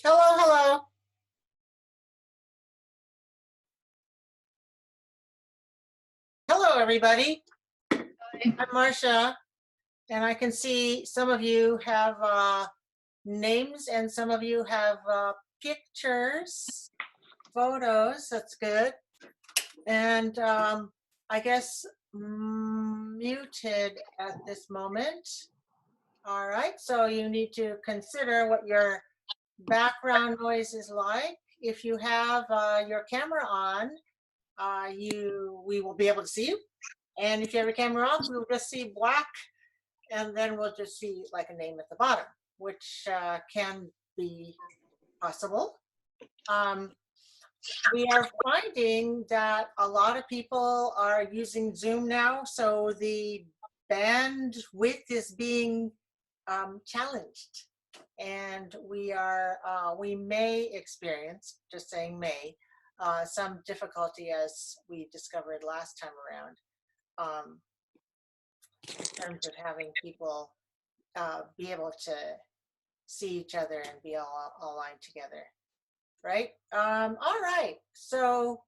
Hello, hello. Hello, everybody. I'm Marsha, and I can see some of you have names and some of you have pictures, photos. That's good. And I guess muted at this moment. All right, so you need to consider what your background noise is like. If you have your camera on, we will be able to see you. And if you have your camera off, we'll just see black, and then we'll just see like a name at the bottom, which can be possible. We are finding that a lot of people are using Zoom now, so the bandwidth is being challenged, and we may experience, just saying may, some difficulty as we discovered last time around, in terms of having people be able to see each other and be all aligned together, right? All right, so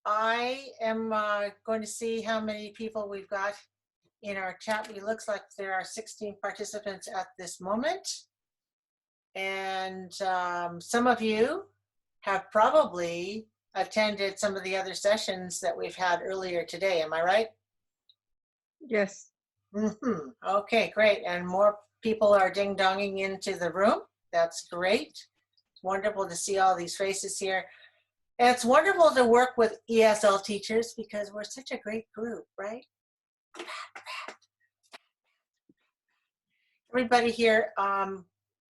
I am going to see how many people we've got in our chat. It looks like there are 16 participants at this moment. And some of you have probably attended some of the other sessions that we've had earlier today. Am I right? Yes. Mm-hmm. Okay, great. And more people are ding-donging into the room. That's great. It's wonderful to see all these faces here. And it's wonderful to work with ESL teachers because we're such a great group, right? Everybody here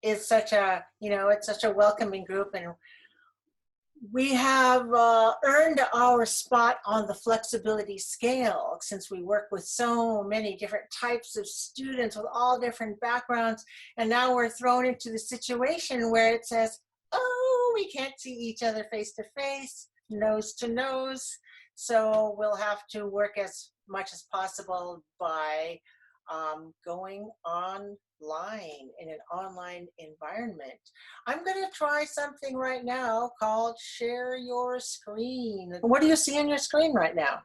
is such a, it's such a welcoming group, and we have earned our spot on the flexibility scale since we work with so many different types of students with all different backgrounds. And now we're thrown into the situation where it says, oh, we can't see each other face to face, nose to nose. So we'll have to work as much as possible by going online in an online environment. I'm going to try something right now called share your screen. What do you see on your screen right now?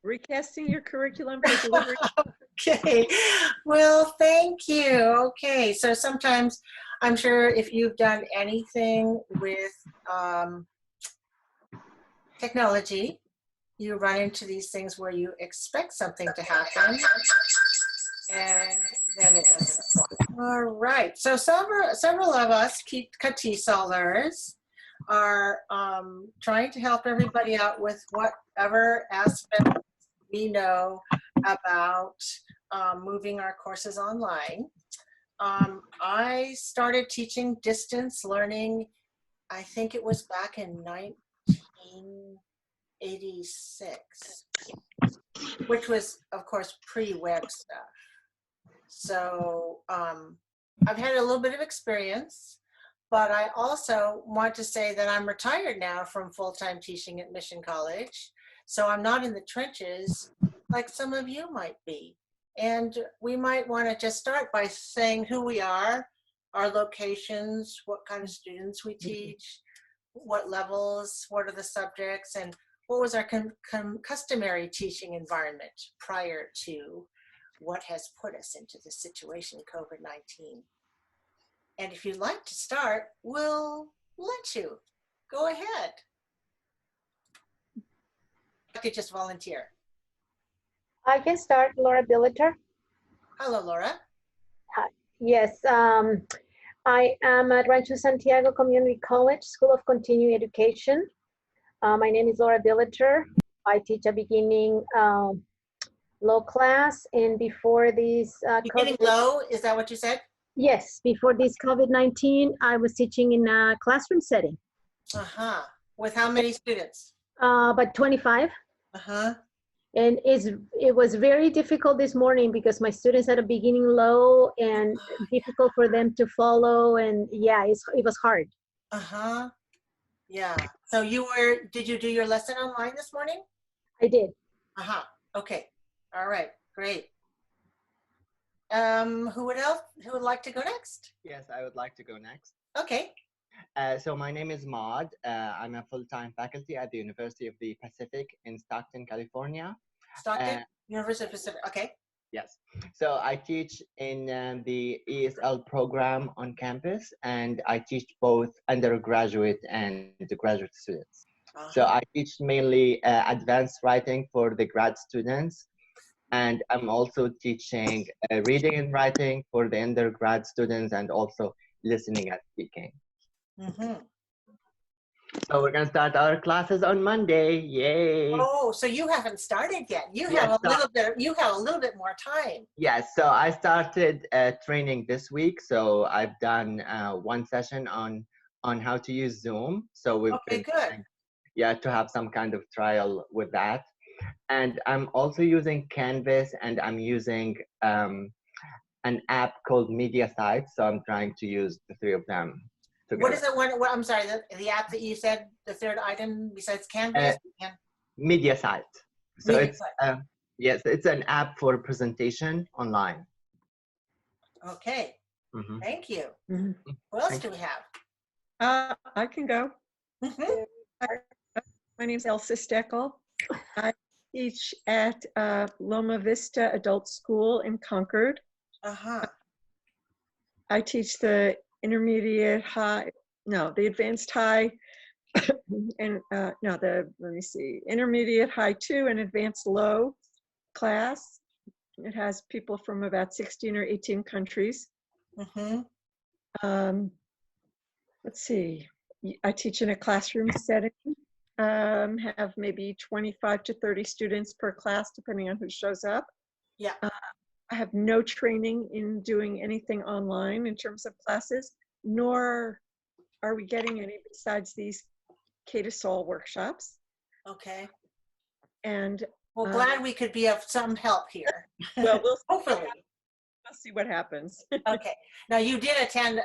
Recasting your curriculum for delivery. Okay, well, thank you. Okay, so sometimes I'm sure if you've done anything with technology, you run into these things where you expect something to happen and then it doesn't. All right, so several of us, Catesolers, are trying to help everybody out with whatever aspect we know about moving our courses online. I started teaching distance learning, I think it was back in 1986, which was, of course, pre-web stuff. So I've had a little bit of experience, but I also want to say that I'm retired now from full-time teaching at Mission College. So I'm not in the trenches like some of you might be. And we might want to just start by saying who we are, our locations, what kind of students we teach, what levels, what are the subjects, and what was our customary teaching environment prior to what has put us into this situation, COVID-19. And if you'd like to start, we'll let you. Go ahead. I could just volunteer. I can start, Laura Billeter. Hello, Laura. Hi. Yes, I am at Rancho Santiago Community College, School of Continuing Education. My name is Laura Billeter. I teach a beginning low class, and before this beginning low, is that what you said? Yes, before this COVID-19, I was teaching in a classroom setting. Uh-huh. With how many students? About 25. Uh-huh. And it was very difficult this morning because my students had a beginning low and difficult for them to follow, and yeah, it was hard. Uh-huh. Yeah. So did you do your lesson online this morning? I did. Uh-huh. Okay. All right. Great. Who would like to go next? Yes, I would like to go next. Okay. So my name is Maud. I'm a full-time faculty at the University of the Pacific in Stockton, California. Stockton, Uh, University of Pacific. Okay. Yes. So I teach in the ESL program on campus, and I teach both undergraduate and graduate students. So Uh-huh. I teach mainly advanced writing for the grad students, and I'm also teaching reading and writing for the undergrad students, and also listening and speaking. Mm-hmm. So we're gonna start our classes on Monday. Yay! Oh, so you haven't started yet. You Yes, have a little bit. You have a little bit more time. yes. So I started training this week. So I've done one session on how to use Zoom. So we've Okay, been good. trying, yeah, to have some kind of trial with that. And I'm also using Canvas, and I'm using an app called Media Site. So I'm trying to use the three of them together. What is it? What, I'm sorry. The app that you said, the third item besides Canvas. And Media Site. So Media it's Site. yes, it's an app for presentation online. Okay. Mm-hmm. Thank you. Mhm. What else Thank do we have? I can go. Mhm. My name's Elsa Steckel. I teach at Loma Vista Adult School in Concord. Uh-huh. I teach the intermediate high, no, the advanced high, and let me see, intermediate high 2 and advanced low class. It has people from about 16 or 18 countries. Mm-hmm. Let's see, I teach in a classroom setting, have maybe 25 to 30 students per class, depending on who shows up. Yeah. I have no training in doing anything online in terms of classes, nor are we getting any besides these Catesol workshops. Okay. And Well, glad we could be of some help here. well, we'll Hopefully. see what happens. Okay. Now you did attend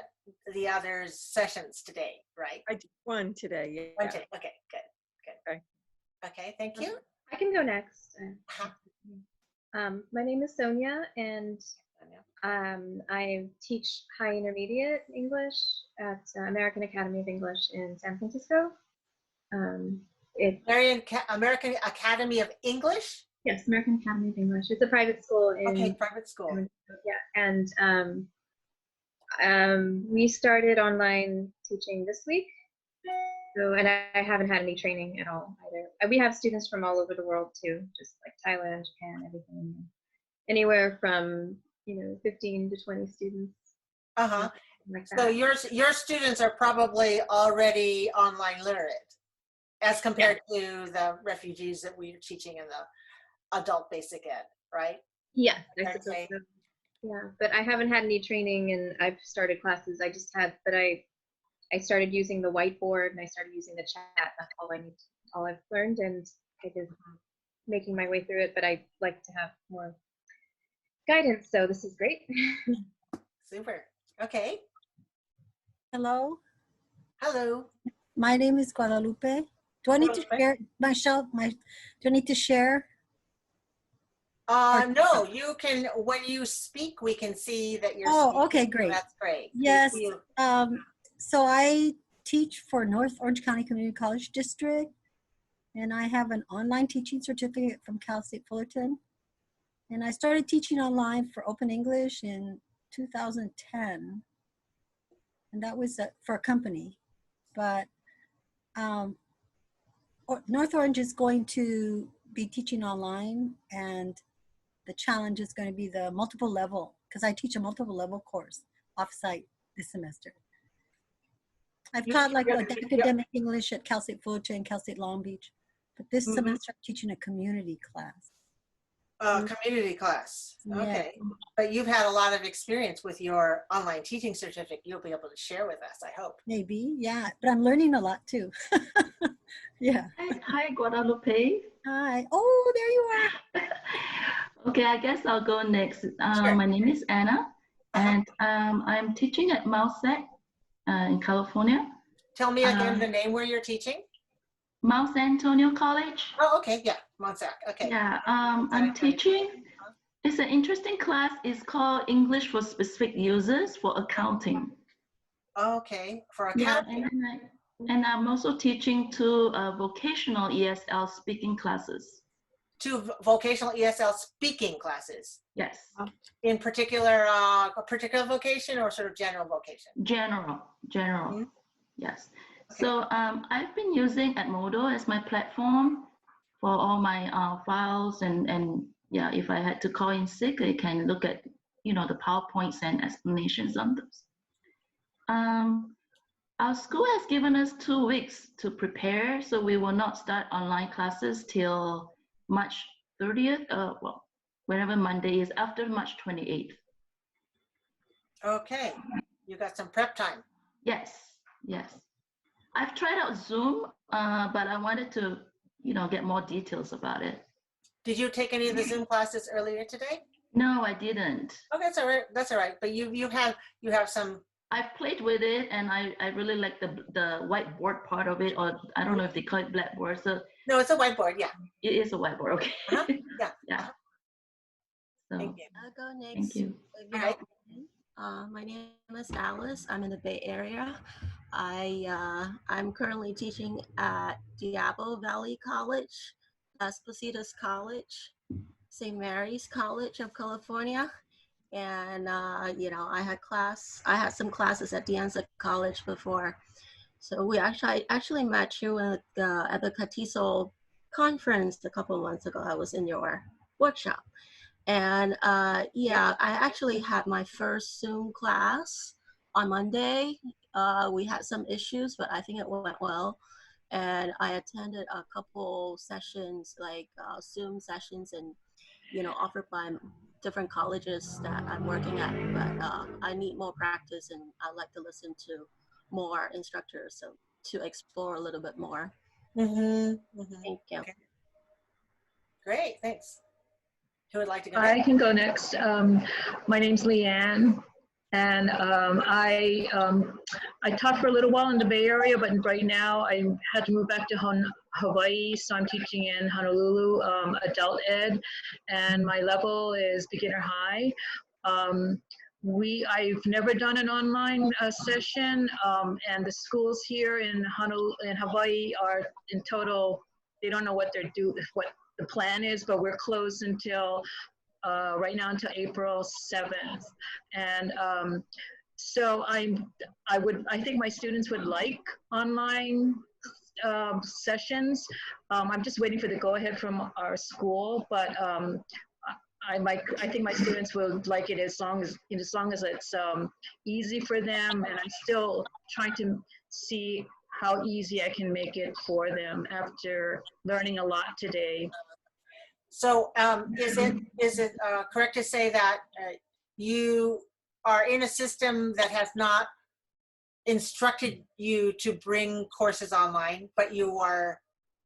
the other sessions today, right? I did one today. Yeah. One today. Okay. Good. Good. Okay. Okay. Thank you. I can go next. Uh-huh. My name is Sonia, and I teach high intermediate English at American Academy of English in San Francisco. American Academy of English? Yes, American Academy of English. It's a private school in Okay, private school. yeah, and we started online teaching this week. So, and I haven't had any training at all either. We have students from all over the world too, just like Thailand, Japan, everything. Anywhere from 15 to 20 students. Uh-huh. Like So your students are probably already online literate as compared to the refugees that we're teaching in the adult basic ed, right? Yeah, I Fair to suppose say. so. Yeah, but I haven't had any training, and I've started classes. I started using the whiteboard, and I started using the chat. That's all I've learned, and I was making my way through it. But I like to have more guidance, so this is great. Super. Okay. Hello, Hello. my name is Guadalupe. Do I need to Guadalupe. share myself? Do I need to share? No, you can, when you speak, we can see that you're Oh, speaking. okay, great. That's great. Yes. You- So I teach for North Orange County Community College District, and I have an online teaching certificate from Cal State Fullerton. And I started teaching online for Open English in 2010, and that was for a company. But North Orange is going to be teaching online, and the challenge is going to be the multiple level, because I teach a multiple level course offsite this semester. I've taught like academic English at Cal State Fullerton and Cal State Long Beach, but this semester I'm teaching a community class. Community class. Yeah. Okay. But you've had a lot of experience with your online teaching certificate. You'll be able to share with us, I hope. Maybe, yeah, but I'm learning a lot too. Yeah. Hi, Guadalupe. Hi. Oh, there you are. Okay, I guess I'll go next. Sure. My name is Anna, and I'm teaching at Mount in California. Tell me again the name where you're teaching. Mount Antonio College. Oh, okay. Yeah. Monsac. Okay. Yeah, I'm teaching. It's an interesting class. It's called English for Specific Users for Accounting. Okay, for Yeah, accounting. and I'm also teaching two vocational ESL speaking classes. Two vocational ESL speaking classes. Yes, In particular, a particular vocation or sort of general vocation? general. Mhm. Yes. Okay. So I've been using Edmodo as my platform for all my files, and yeah, if I had to call in sick, I can look at the PowerPoints and explanations on those. Our school has given us 2 weeks to prepare, so we will not start online classes till March 30th. Well, whenever Monday is after March 28th. Okay, you got some prep time. Yes, yes. I've tried out Zoom, but I wanted to, get more details about it. Did you take any of the Zoom classes earlier today? No, I didn't. Oh, that's all right. That's all right. But you have some. I've played with it, and I really like the whiteboard part of it, or I don't know if they call it blackboard. So No, it's a whiteboard. Yeah. it is a whiteboard. Okay. Uh-huh. Yeah. Yeah. Uh-huh. So Thank you. I'll go next. thank you. If All you right. don't mind. My name is Alice. I'm in the Bay Area. I'm currently teaching at Diablo Valley College, Las Positas College, St. Mary's College of California, and I had some classes at De Anza College before. So I actually met you at the Catesol conference a couple of months ago. I was in your workshop. And I actually had my first Zoom class on Monday. We had some issues, but I think it went well. And I attended a couple sessions, like Zoom sessions, and offered by different colleges that I'm working at. But I need more practice, and I'd like to listen to more instructors to explore a little bit more. Mm-hmm. Mm-hmm. Thank you. Okay. Great. Thanks. Who would like to go I next? can go next. My name's Leanne, and I taught for a little while in the Bay Area, but right now I had to move back to Hawaii, so I'm teaching in Honolulu adult ed, and my level is beginner high. I've never done an online session, and the schools here in Hawaii are in total. They don't know what the plan is, but we're closed until right now until April 7th. And so I think my students would like online sessions. I'm just waiting for the go ahead from our school, but I think my students will like it as long as it's easy for them, and I'm still trying to see how easy I can make it for them after learning a lot today. So is it correct to say that you are in a system that has not instructed you to bring courses online, but you are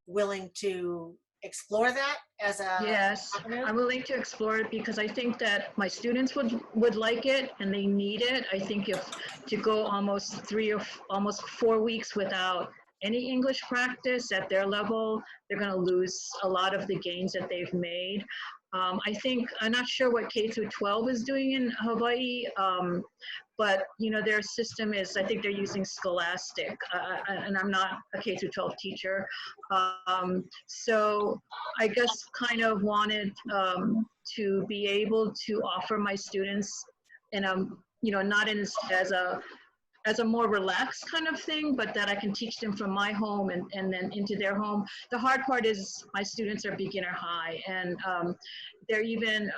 willing to explore that as a Yes, avenue? I'm willing to explore it because I think that my students would like it and they need it. I think if to go almost 4 weeks without any English practice at their level, they're going to lose a lot of the gains that they've made. I'm not sure what K through 12 is doing in Hawaii, but their system is, I think they're using Scholastic, and I'm not a K through 12 teacher. So I guess kind of wanted to be able to offer my students in a, not as a more relaxed kind of thing, but that I can teach them from my home and then into their home. The hard part is my students are beginner high, and they're even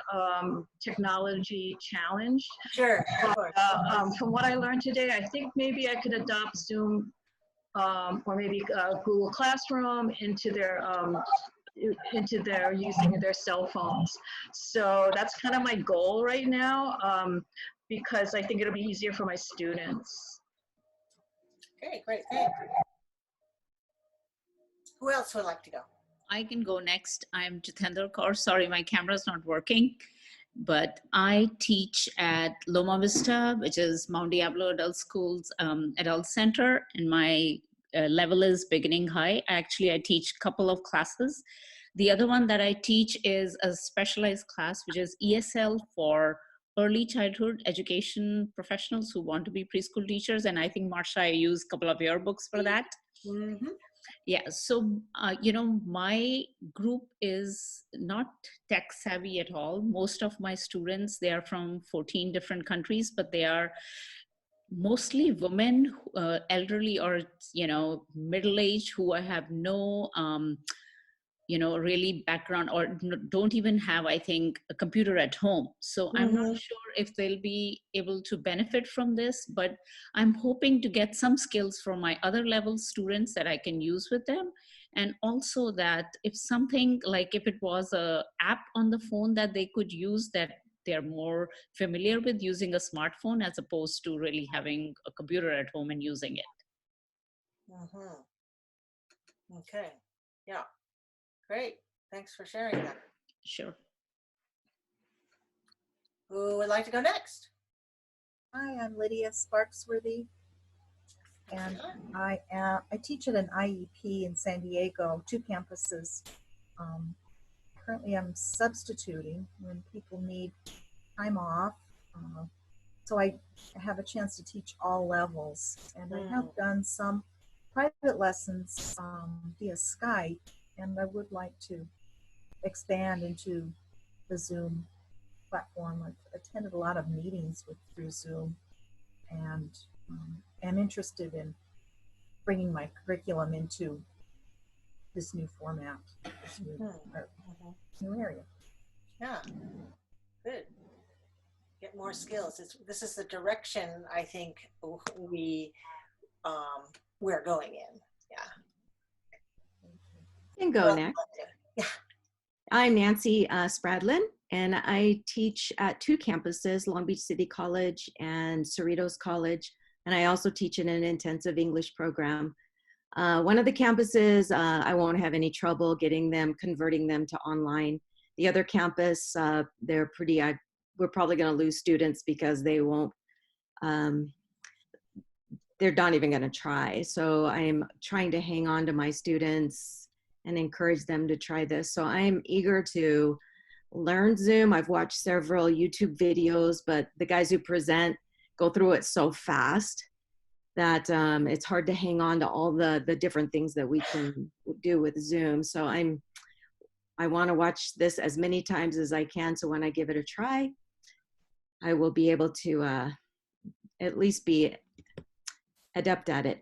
technology challenged. Sure, of course. From what I learned today, I think maybe I could adopt Zoom or maybe Google Classroom into their using their cell phones. So that's kind of my goal right now, because I think it'll be easier for my students. Great. Who else would like to go? I can go next. I'm Jitendra Kaur. Sorry, my camera's not working. But I teach at Loma Vista, which is Mount Diablo Adult Schools Adult Center, and my level is beginning high. Actually, I teach a couple of classes. The other one that I teach is a specialized class, which is ESL for early childhood education professionals who want to be preschool teachers. And I think, Marsha, I use a couple of your books for that. Mm-hmm. Yeah, so, my group is not tech savvy at all. Most of my students, they are from 14 different countries, but they are mostly women, elderly or, middle-aged, who have no, really background or don't even have, I think, a computer at home. So I'm not sure if they'll be able to benefit from this, but I'm hoping to get some skills from my other level students that I can use with them. And also that if something like if it was a app on the phone that they could use that they're more familiar with using a smartphone as opposed to really having a computer at home and using it. Okay. Yeah. Great. Thanks for sharing that. Sure. Who would like to go next? Hi, I'm Lydia Sparksworthy, and I teach at an IEP in San Diego, 2 campuses. Currently, I'm substituting when people need time off, so I have a chance to teach all levels. And I have done some private lessons via Skype, and I would like to expand into the Zoom platform. I've attended a lot of meetings through Zoom, and am interested in bringing my curriculum into this new format, this new area. Yeah, good. Get more skills. This is the direction I think we're going in. Yeah. I can go next. Yeah. I'm Nancy Spradlin, and I teach at 2 campuses, Long Beach City College and Cerritos College, and I also teach in an intensive English program. One of the campuses, I won't have any trouble converting them to online. The other campus, we're probably going to lose students because they won't, they're not even going to try. So I'm trying to hang on to my students and encourage them to try this. So I'm eager to learn Zoom. I've watched several YouTube videos, but the guys who present go through it so fast that it's hard to hang on to all the different things that we can do with Zoom. So I want to watch this as many times as I can, so when I give it a try, I will be able to at least be adept at it.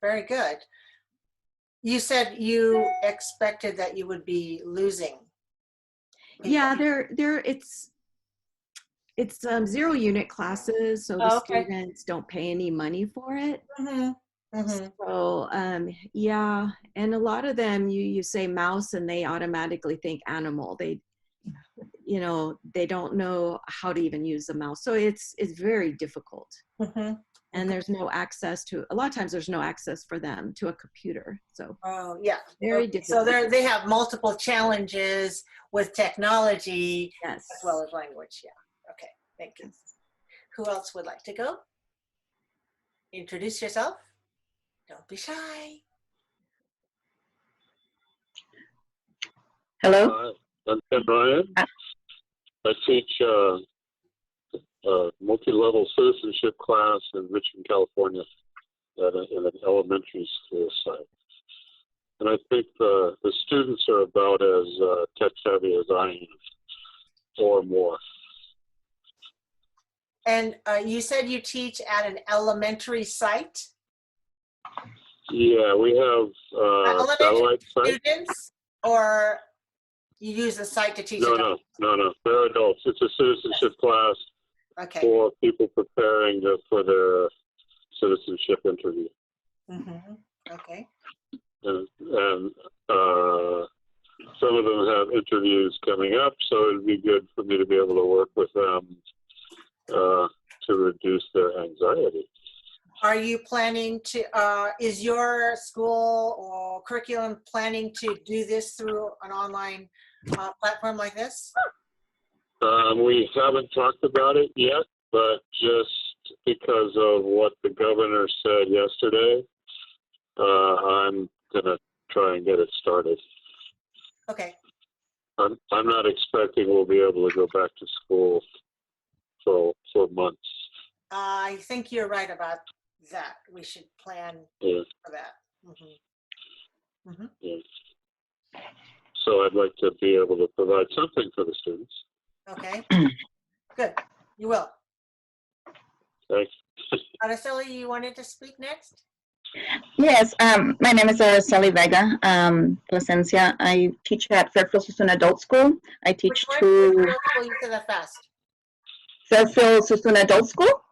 Very good. You said you expected that you would be losing people. Yeah, it's 0 unit classes, so the students don't pay any money for it. So yeah, and a lot of them, you say mouse and they automatically think animal. They don't know how to even use the mouse. So it's very difficult. And there's no access to, a lot of times there's no access for them to a computer. So yeah, very difficult. So they have multiple challenges with technology, yes, as well as language. Yeah. Okay. Thank you. Who else would like to go? Introduce yourself. Don't be shy. Hello. I'm Brian. I teach multi-level citizenship class in Richmond, California, in an elementary school site. And I think the students are about as tech savvy as I am, or more. And you said you teach at an elementary site? Yeah, we have satellite students, or you use the site to teach? No. They're adults. It's a citizenship class for people preparing for their citizenship interview. Okay. And some of them have interviews coming up, so it'd be good for me to be able to work with them to reduce their anxiety. Are you planning to, is your school or curriculum planning to do this through an online platform like this? We haven't talked about it yet, but just because of what the governor said yesterday, I'm going to try and get it started. Okay. I'm not expecting we'll be able to go back to school for months. I think you're right about that. We should plan Yeah. for that. Mm-hmm. Yeah. So I'd like to be able to provide something for the students. Okay, good. You will. Thanks. Araceli, you wanted to speak next? Yes, my name is Araceli Vega, Placencia. I teach at Fairfield Susan Adult School. I teach Which two middle school you said that fast? Fairfield Susan Adult School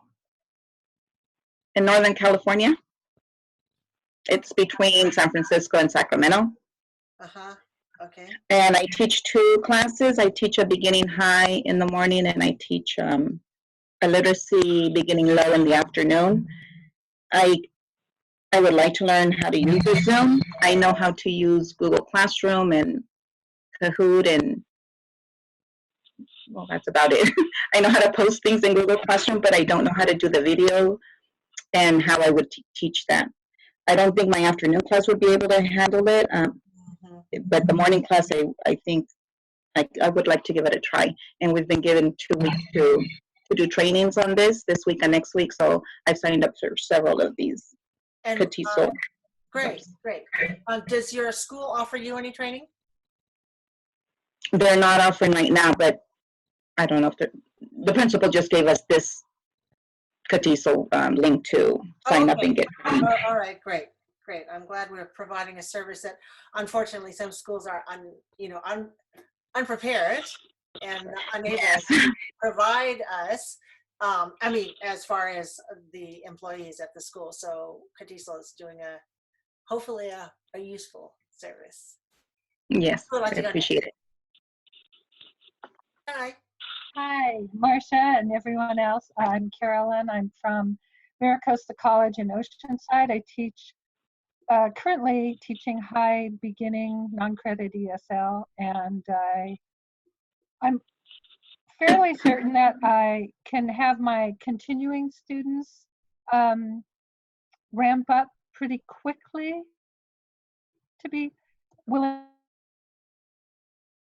in Northern California. It's between San Francisco and Sacramento. Uh-huh, okay. And I teach two classes. I teach a beginning high in the morning, and I teach a literacy beginning low in the afternoon. I would like to learn how to use the Zoom. I know how to use Google Classroom and Kahoot, and well, that's about it. I know how to post things in Google Classroom, but I don't know how to do the video and how I would teach that. I don't think my afternoon class would be able to handle it, but the morning class, I think I would like to give it a try. And we've been given 2 weeks to do trainings on this week and next week, so I've signed up for several of these. And Catesol. great. Does your school offer you any training? They're not offering right now, but I don't know if the principal just gave us this Catesol link to sign up and get trained. All right, great. I'm glad we're providing a service that unfortunately some schools are unprepared and unable to provide us. I mean, as far as the employees at the school. So Catesol is doing hopefully a useful service. Yes, Who would like I to go appreciate it. Hi. Hi, Marsha and everyone else. I'm Carolyn. I'm from Maricosta College in Oceanside. I teach, currently teaching high beginning non-credit ESL, and I'm fairly certain that I can have my continuing students ramp up pretty quickly to be willing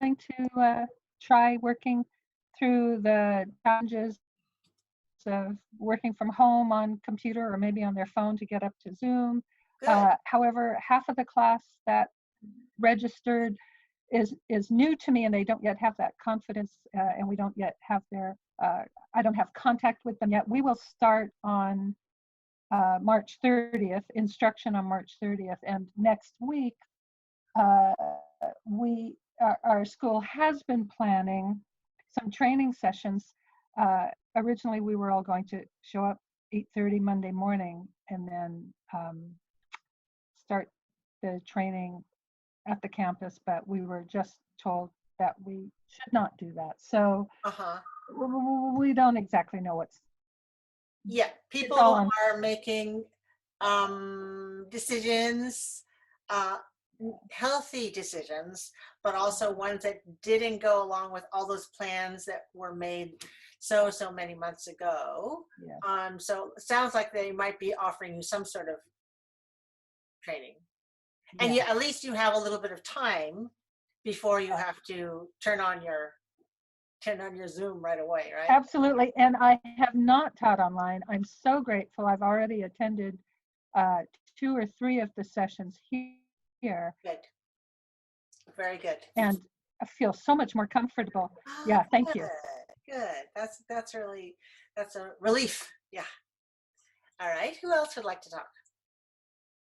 to try working through the challenges of working from home on computer or maybe on their phone to get up to Zoom. However, half of the class that registered is new to me, and they don't yet have that confidence, and we don't yet have their, I don't have contact with them yet. We will start on March 30th, instruction on March 30th, and next week, our school has been planning some training sessions. Originally, we were all going to show up 8:30 Monday morning and then start the training at the campus, but we were just told that we should not do that. So we don't exactly know what's. Yeah, people are making decisions, healthy decisions, but also ones that didn't go along with all those plans that were made so many months ago. Yeah. So it sounds like they might be offering you some sort of training. And at least you have a little bit of time before you have to turn on your Zoom right away, right? Absolutely. And I have not taught online. I'm so grateful. I've already attended 2 or 3 of the sessions here. Good. Very good. And I feel so much more comfortable. Yeah, thank you. Good. That's a relief. Yeah. All right. Who else would like to talk?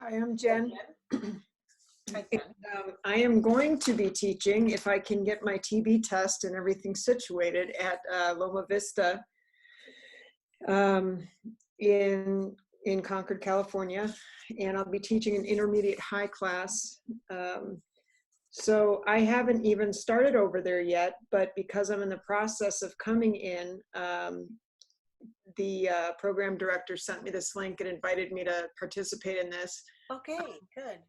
Hi, I'm Jen. Hi, Jen. I am going to be teaching, if I can get my TB test and everything situated, at Loma Vista in Concord, California, and I'll be teaching an intermediate high class. So I haven't even started over there yet, but because I'm in the process of coming in, the program director sent me this link and invited me to participate in this. Okay, good.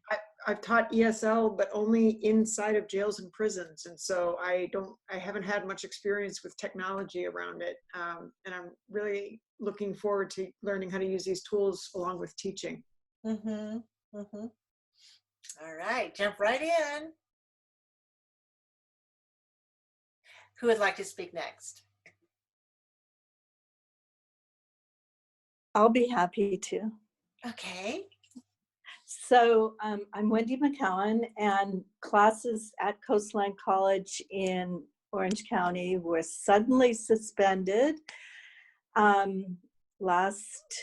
I've taught ESL, but only inside of jails and prisons, and so I haven't had much experience with technology around it, and I'm really looking forward to learning how to use these tools along with teaching. All right, jump right in. Who would like to speak next? I'll be happy to. Okay. So I'm Wendy McCowan, and classes at Coastline College in Orange County were suddenly suspended last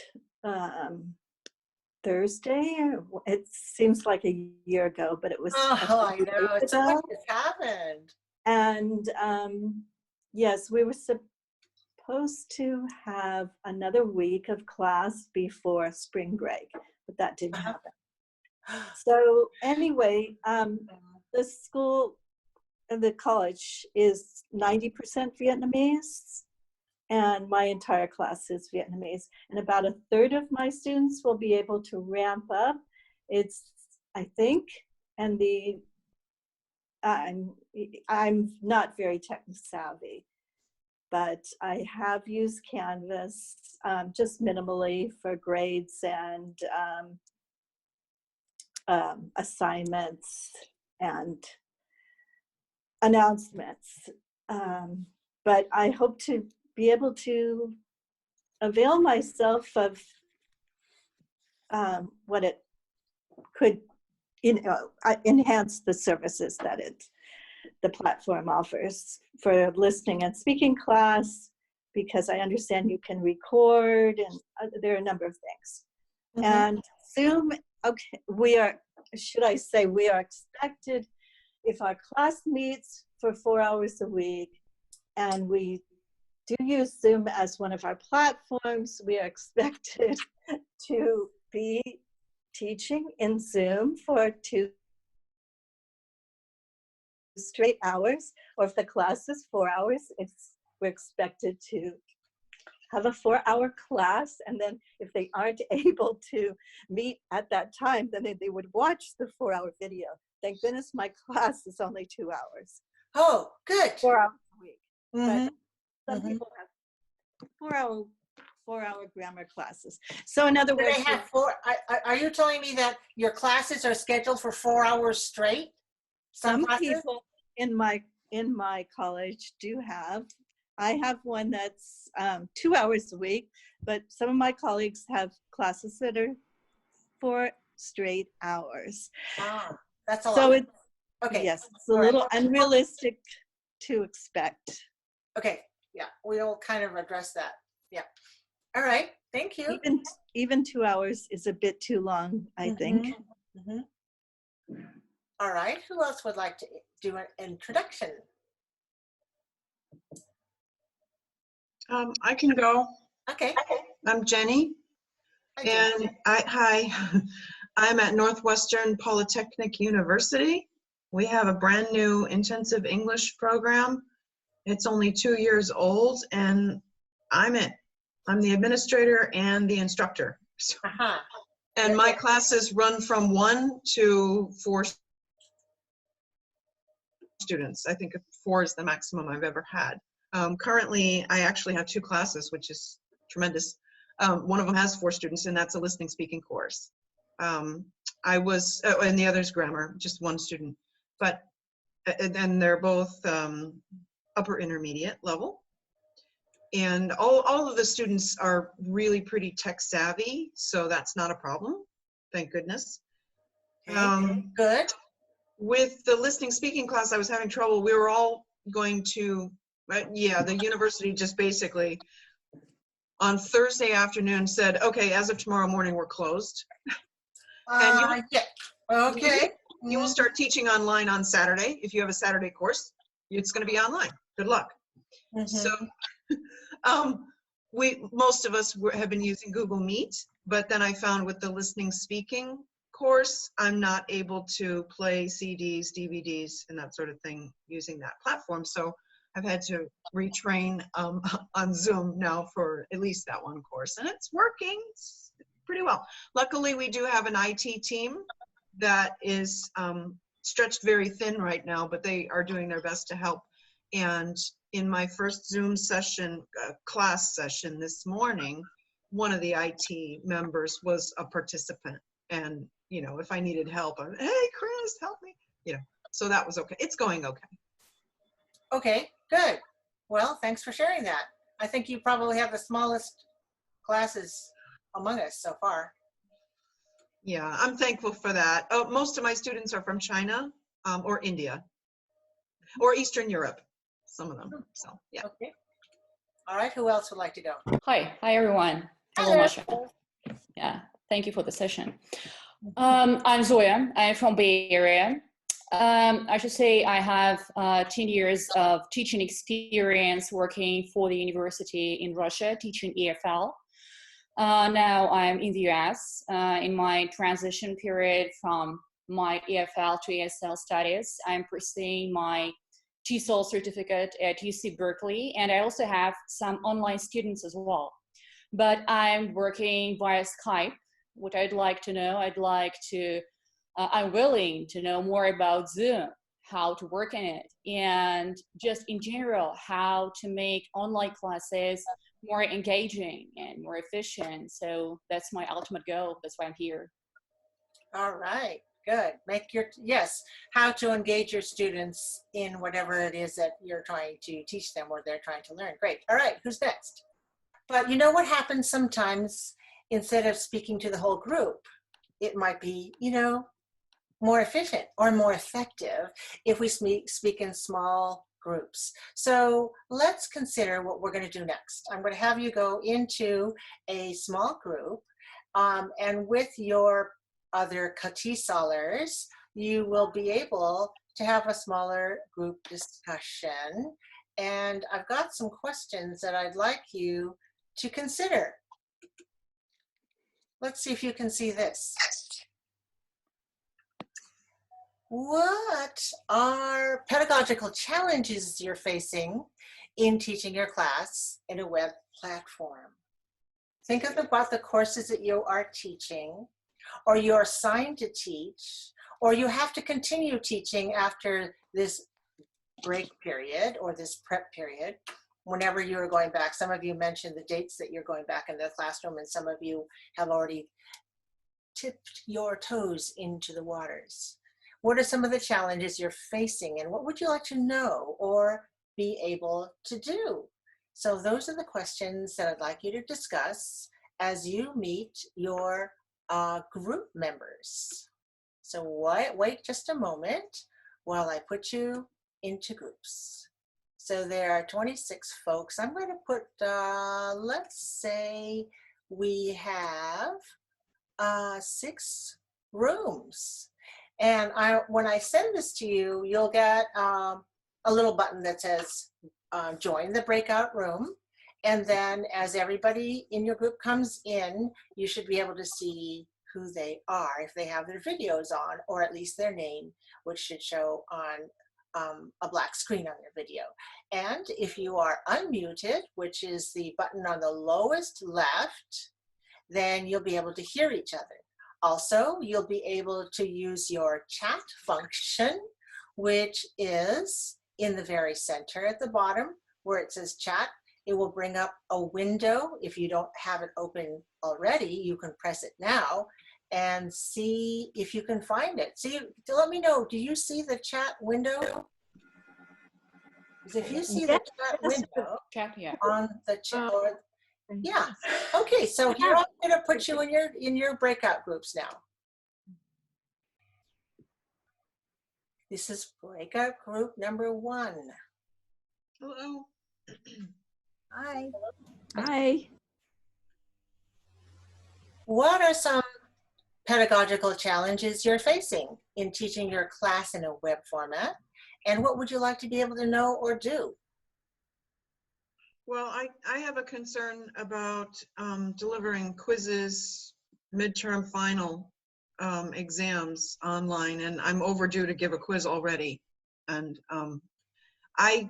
Thursday. It seems like a year ago, but it was. Oh, I know. It's what has happened. And yes, we were supposed to have another week of class before spring break, but that didn't happen. So anyway, the school, the college is 90% Vietnamese, and my entire class is Vietnamese. And about a third of my students will be able to ramp up. It's, I think, and I'm not very tech savvy, but I have used Canvas just minimally for grades and assignments and announcements. But I hope to be able to avail myself of what it could, enhance the services that the platform offers for listening and speaking class, because I understand you can record, and there are a number of things. Mm-hmm. And Zoom, okay, we are expected, if our class meets for 4 hours a week, and we do use Zoom as one of our platforms, we are expected to be teaching in Zoom for 2 straight hours, or if the class is 4 hours, we're expected to have a 4-hour class, and then if they aren't able to meet at that time, then they would watch the 4-hour video. Thank goodness my class is only 2 hours. Oh, good. 4 hours a week. Mm-hmm. But some people have 4-hour grammar classes. So in other Do words, they have are you telling me that your classes are scheduled for 4 hours straight? Some people in my college do have. I have one that's 2 hours a week, but some of my colleagues have classes that are 4 straight hours. Ah, that's a lot. So it's, okay. Yes, it's a little unrealistic to expect. Okay, yeah, we'll kind of address that. Yeah. All right, thank you. Even 2 hours is a bit too long, I think. Mm-hmm. All right, who else would like to do an introduction? I can go. Okay. I'm Jenny. Hi, Jenny. And I'm at Northwestern Polytechnic University. We have a brand new intensive English program. It's only 2 years old, and I'm the administrator and the instructor. So, and my classes run from 1 to 4 students. I think 4 is the maximum I've ever had. Currently, I actually have 2 classes, which is tremendous. One of them has 4 students, and that's a listening speaking course. And the other's grammar, just 1 student. But then they're both upper intermediate level. And all of the students are really pretty tech savvy, so that's not a problem, thank goodness. Good. With the listening speaking class, I was having trouble. We were all going to, the university just basically on Thursday afternoon said, okay, as of tomorrow morning, we're closed. And okay. You will start teaching online on Saturday. If you have a Saturday course, it's going to be online. Good luck. Mm-hmm. So most of us have been using Google Meet, but then I found with the listening speaking course, I'm not able to play CDs, DVDs, and that sort of thing using that platform. So I've had to retrain on Zoom now for at least that one course, and it's working pretty well. Luckily, we do have an IT team that is stretched very thin right now, but they are doing their best to help. And in my first Zoom session, class session this morning, one of the IT members was a participant. And, if I needed help, hey, Chris, help me. So that was okay. It's going okay. Okay, good. Well, thanks for sharing that. I think you probably have the smallest classes among us so far. Yeah, I'm thankful for that. Most of my students are from China or India or Eastern Europe, some of them. So, yeah. Okay. All right, who else would like to go? Hi everyone. Hello, Marsha. Yeah, thank you for the session. I'm Zoya. I'm from Bay Area. I should say I have 10 years of teaching experience working for the university in Russia, teaching EFL. Now I'm in the US in my transition period from my EFL to ESL studies. I'm pursuing my Catesol certificate at UC Berkeley, and I also have some online students as well. But I'm working via Skype. What I'd like to know, I'm willing to know more about Zoom, how to work in it, and just in general, how to make online classes more engaging and more efficient. So that's my ultimate goal. That's why I'm here. All right, good. Yes, how to engage your students in whatever it is that you're trying to teach them or they're trying to learn. Great. All right, who's next? But you know what happens sometimes, instead of speaking to the whole group, it might be, more efficient or more effective if we speak in small groups. So let's consider what we're going to do next. I'm going to have you go into a small group, and with your other Catesolers, you will be able to have a smaller group discussion. And I've got some questions that I'd like you to consider. Let's see if you can see this. What are pedagogical challenges you're facing in teaching your class in a web platform? Think about the courses that you are teaching, or you're assigned to teach, or you have to continue teaching after this break period or this prep period, whenever you're going back. Some of you mentioned the dates that you're going back in the classroom, and some of you have already tipped your toes into the waters. What are some of the challenges you're facing, and what would you like to know or be able to do? So those are the questions that I'd like you to discuss as you meet your group members. So wait just a moment while I put you into groups. So there are 26 folks. I'm going to put, let's say we have 6 rooms. And when I send this to you, you'll get a little button that says join the breakout room. And then as everybody in your group comes in, you should be able to see who they are, if they have their videos on, or at least their name, which should show on a black screen on their video. And if you are unmuted, which is the button on the lowest left, then you'll be able to hear each other. Also, you'll be able to use your chat function, which is in the very center at the bottom where it says chat. It will bring up a window. If you don't have it open already, you can press it now and see if you can find it. See, let me know, do you see the chat window? Because if you see the chat window on the chat, yeah. Okay, so here I'm going to put you in your breakout groups now. This is breakout group number 1. Hello. Hi. Hi. What are some pedagogical challenges you're facing in teaching your class in a web format? And what would you like to be able to know or do? Well, I have a concern about delivering quizzes, midterm final exams online, and I'm overdue to give a quiz already. And I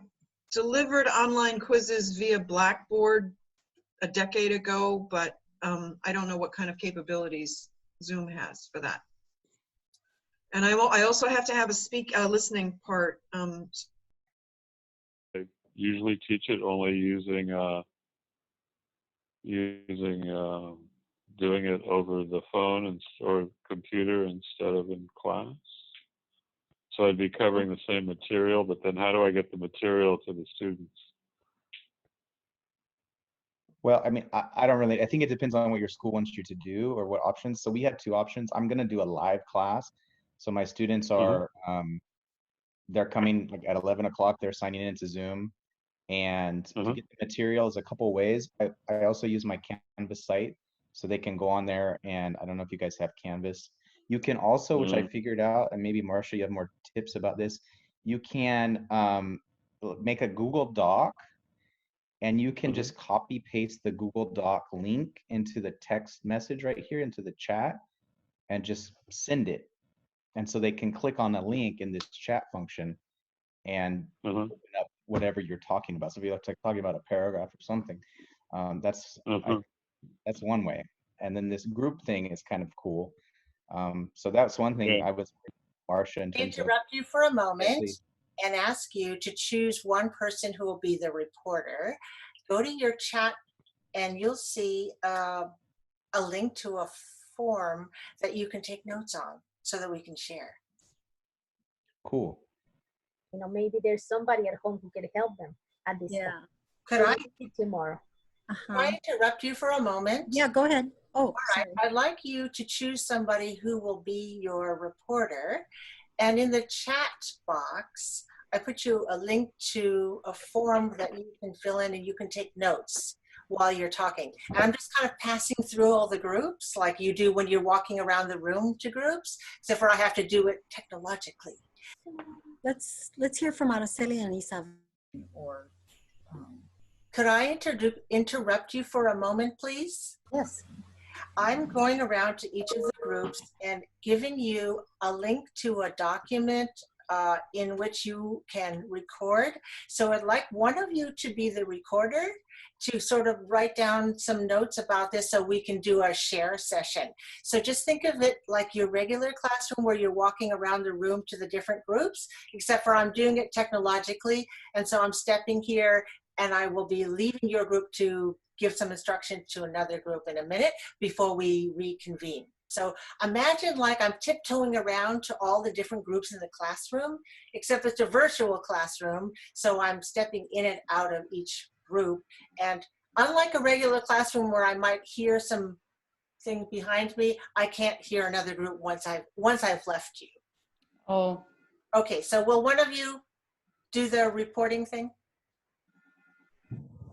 delivered online quizzes via Blackboard a decade ago, but I don't know what kind of capabilities Zoom has for that. And I also have to have a listening part. I usually teach it only using doing it over the phone or computer instead of in class. So I'd be covering the same material, but then how do I get the material to the students? Well, I mean, I don't really, I think it depends on what your school wants you to do or what options. So we have two options. I'm going to do a live class. So my students are, they're coming like at 11 o'clock, they're signing into Zoom. And to get the materials a couple ways. I also use my Canvas site, so they can go on there, and I don't know if you guys have Canvas. You can also, which I figured out, and maybe Marsha, you have more tips about this, you can make a Google Doc, and you can just copy paste the Google Doc link into the text message right here, into the chat, and just send it. And so they can click on a link in this chat function and open up whatever you're talking about. So if you're like talking about a paragraph or something, that's one way. And then this group thing is kind of cool. So that's one thing I was, Marsha, in terms of. Interrupt you for a moment and ask you to choose one person who will be the reporter. Go to your chat and you'll see a link to a form that you can take notes on so that we can share. Cool. You know, maybe there's somebody at home who can help them at this time. Could I tomorrow? Can I interrupt you for a moment? Yeah, go ahead. Oh, all right. I'd like you to choose somebody who will be your reporter. And in the chat box, I put you a link to a form that you can fill in and you can take notes while you're talking. And I'm just kind of passing through all the groups like you do when you're walking around the room to groups, except for I have to do it technologically. Let's hear from Araceli and Isabel. Or could I interrupt you for a moment, please? Yes. I'm going around to each of the groups and giving you a link to a document in which you can record. So I'd like one of you to be the recorder to sort of write down some notes about this so we can do a share session. So just think of it like your regular classroom where you're walking around the room to the different groups, except for I'm doing it technologically. And so I'm stepping here and I will be leaving your group to give some instruction to another group in a minute before we reconvene. So imagine like I'm tiptoeing around to all the different groups in the classroom, except it's a virtual classroom. So I'm stepping in and out of each group. And unlike a regular classroom where I might hear some thing behind me, I can't hear another group once I've left you. Oh. Okay, so will one of you do the reporting thing?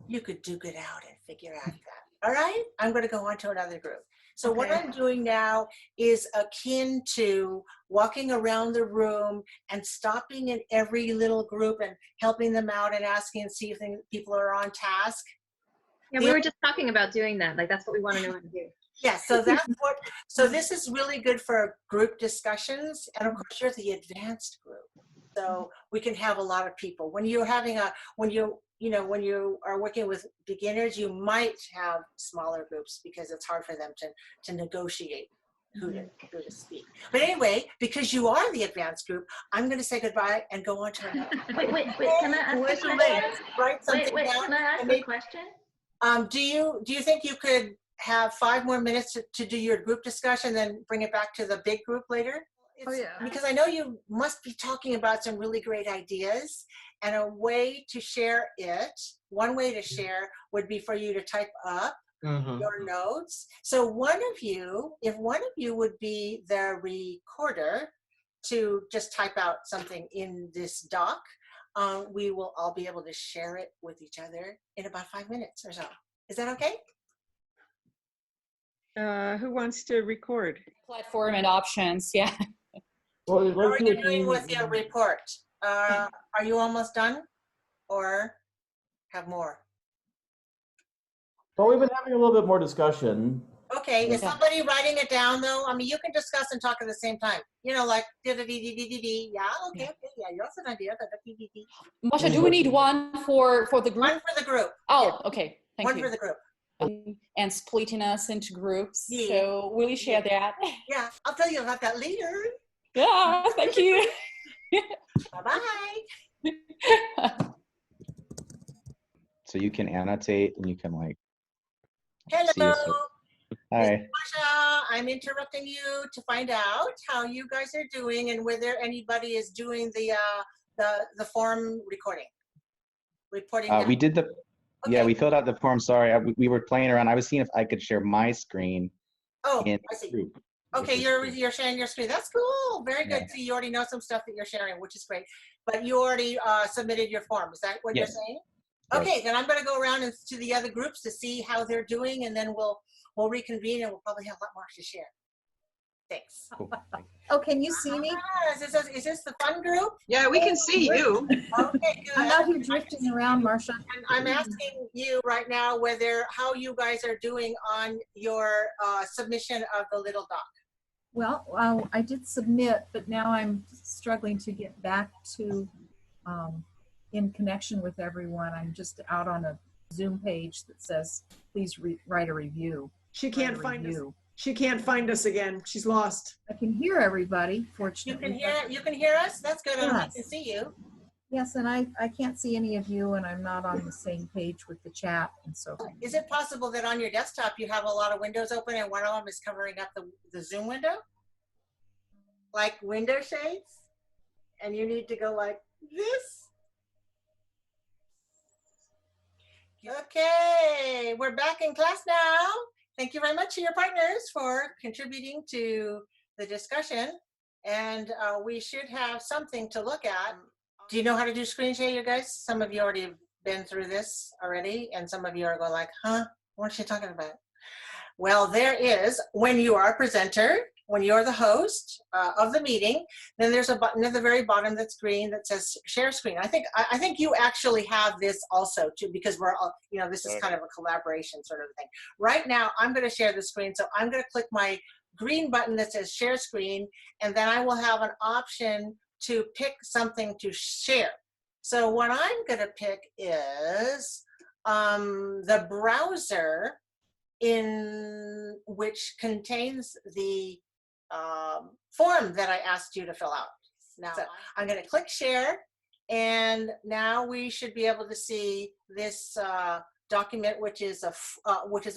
You could duke it out and figure out that. All right, I'm going to go on to another group. So what I'm doing now is akin to walking around the room and stopping in every little group and helping them out and asking and see if people are on task. Yeah, we were just talking about doing that. Like, that's what we want to know how to do. Yeah, so that's what, so this is really good for group discussions. And of course, you're the advanced group. So we can have a lot of people. When you're having when you are working with beginners, you might have smaller groups because it's hard for them to negotiate who to speak. But anyway, because you are the advanced group, I'm going to say goodbye and go on to another. Wait, can I ask a question? Can I ask a question? Do you think you could have 5 more minutes to do your group discussion, then bring it back to the big group later? Because I know you must be talking about some really great ideas, and a way to share it, one way to share would be for you to type up your notes. So if one of you would be the recorder to just type out something in this doc, we will all be able to share it with each other in about 5 minutes or so. Is that okay? Who wants to record? Platform and options, yeah. Well, how are you doing with your report? Are you almost done or have more? Well, we've been having a little bit more discussion. Okay, is somebody writing it down though? I mean, you can discuss and talk at the same time. You know, like yeah, yeah, you also an idea. Marsha, do we need one for the group? One for the group. Oh, okay, thank you. One for the group. And splitting us into groups. Yeah. So will you share that? Yeah, I'll tell you about that later. Yeah, thank you. Bye-bye. So you can annotate and you can like. Hello. Hi. Marsha, I'm interrupting you to find out how you guys are doing and whether anybody is doing the form reporting. We did the Yeah, we filled out the form. Sorry, we were playing around. I was seeing if I could share my screen in I see. the group. Okay, you're sharing your screen. That's cool. Very good. Yeah. So you already know some stuff that you're sharing, which is great. But you already submitted your form. Is that what you're saying? Okay, then I'm going to go around and to the other groups to see how they're doing, and then we'll reconvene, and we'll probably have a lot more to share. Thanks. Oh, can you see me? Is this the fun group? Yeah, we can see you. Okay, good. I'm out here drifting around, Marsha. And I'm asking you right now how you guys are doing on your submission of the little doc. Well, I did submit, but now I'm struggling to get back to in connection with everyone. I'm just out on a Zoom page that says, please write a review. She can't find us. She can't find us again. She's lost. I can hear everybody, fortunately. You can hear us? That's good. Yes. I can see you. Yes, and I can't see any of you, and I'm not on the same page with the chat and so forth. Is it possible that on your desktop you have a lot of windows open and one of them is covering up the Zoom window? Like window shades? And you need to go like this? Okay, we're back in class now. Thank you very much to your partners for contributing to the discussion. And we should have something to look at. Do you know how to do screen share, you guys? Some of you already have been through this already, and some of you are going like, huh, what is she talking about? Well, there is, when you are a presenter, when you're the host of the meeting, then there's a button at the very bottom that's green that says share screen. I think you actually have this also too, because we're all, this is kind of a collaboration sort of thing. Right now, I'm going to share the screen. So I'm going to click my green button that says share screen, and then I will have an option to pick something to share. So what I'm going to pick is the browser in which contains the form that I asked you to fill out. Now, so I'm going to click share, and now we should be able to see this document, which is a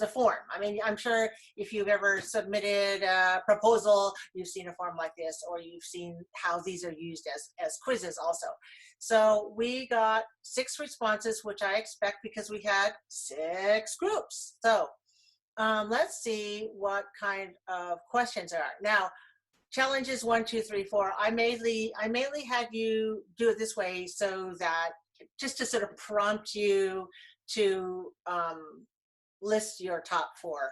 form. I mean, I'm sure if you've ever submitted a proposal, you've seen a form like this, or you've seen how these are used as quizzes also. So we got 6 responses, which I expect because we had 6 groups. So let's see what kind of questions there are. Now, challenges 1, 2, 3, 4. I mainly had you do it this way so that just to sort of prompt you to list your top 4,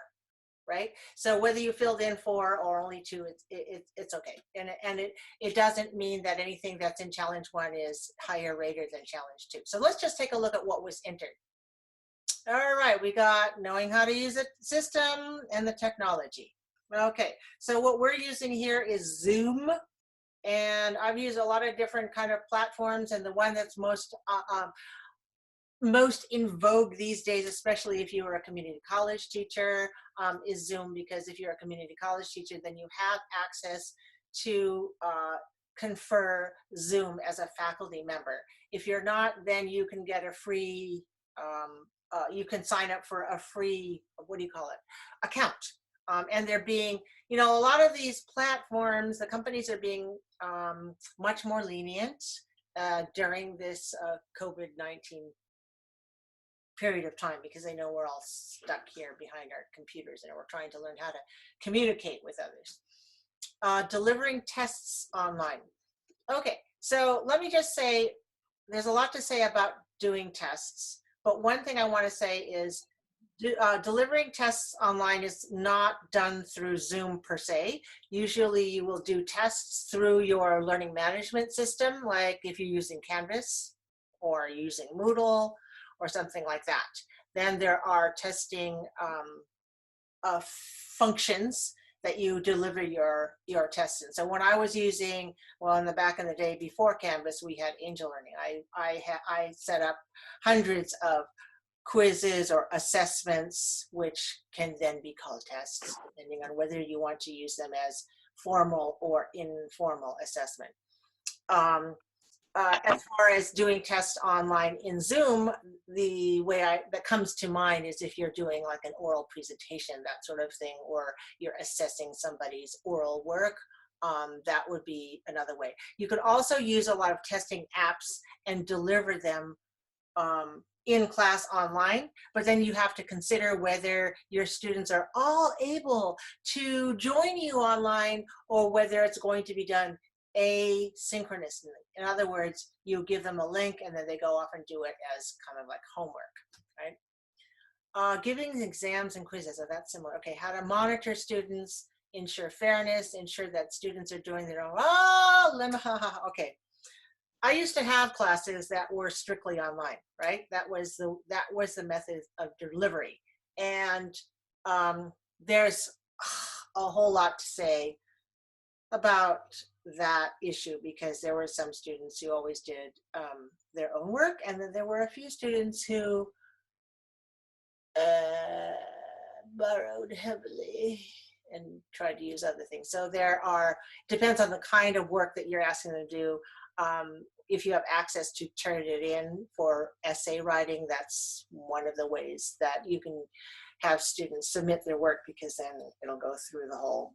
right? So whether you filled in 4 or only 2, it's okay. And it doesn't mean that anything that's in challenge 1 is higher rated than challenge 2. So let's just take a look at what was entered. All right, we got knowing how to use a system and the technology. Okay, so what we're using here is Zoom, and I've used a lot of different kind of platforms, and the one that's most in vogue these days, especially if you are a community college teacher, is Zoom, because if you're a community college teacher, then you have access to confer Zoom as a faculty member. If you're not, then you can get a free you can sign up for a free, account. And they're being, a lot of these platforms, the companies are being much more lenient during this COVID-19 period of time, because they know we're all stuck here behind our computers and we're trying to learn how to communicate with others. Delivering tests online. Okay, so let me just say, there's a lot to say about doing tests. But one thing I want to say is delivering tests online is not done through Zoom per se. Usually you will do tests through your learning management system, like if you're using Canvas or using Moodle or something like that. Then there are testing functions that you deliver your tests in. So when I was using, in the back in the day before Canvas, we had Angel Learning. I set up hundreds of quizzes or assessments, which can then be called tests, depending on whether you want to use them as formal or informal assessment. As far as doing tests online in Zoom, the way that comes to mind is if you're doing like an oral presentation, that sort of thing, or you're assessing somebody's oral work, that would be another way. You could also use a lot of testing apps and deliver them in class online, but then you have to consider whether your students are all able to join you online or whether it's going to be done asynchronously. In other words, you give them a link and then they go off and do it as kind of like homework, right? Giving exams and quizzes, so that's similar. Okay, how to monitor students, ensure fairness, ensure that students are doing their own, okay. I used to have classes that were strictly online, right? That was the method of delivery. And there's a whole lot to say about that issue, because there were some students who always did their own work, and then there were a few students who borrowed heavily and tried to use other things. So depends on the kind of work that you're asking them to do. If you have access to turn it in for essay writing, that's one of the ways that you can have students submit their work, because then it'll go through the whole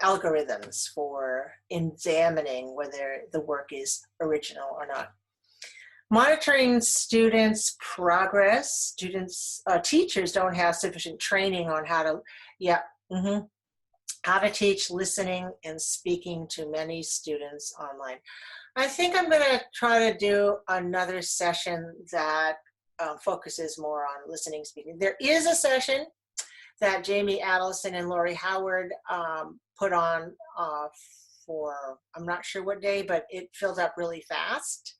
algorithms for examining whether the work is original or not. Monitoring students' progress. Teachers don't have sufficient training on how to teach listening and speaking to many students online. I think I'm going to try to do another session that focuses more on listening, speaking. There is a session that Jamie Adelson and Lori Howard put on for, I'm not sure what day, but it filled up really fast.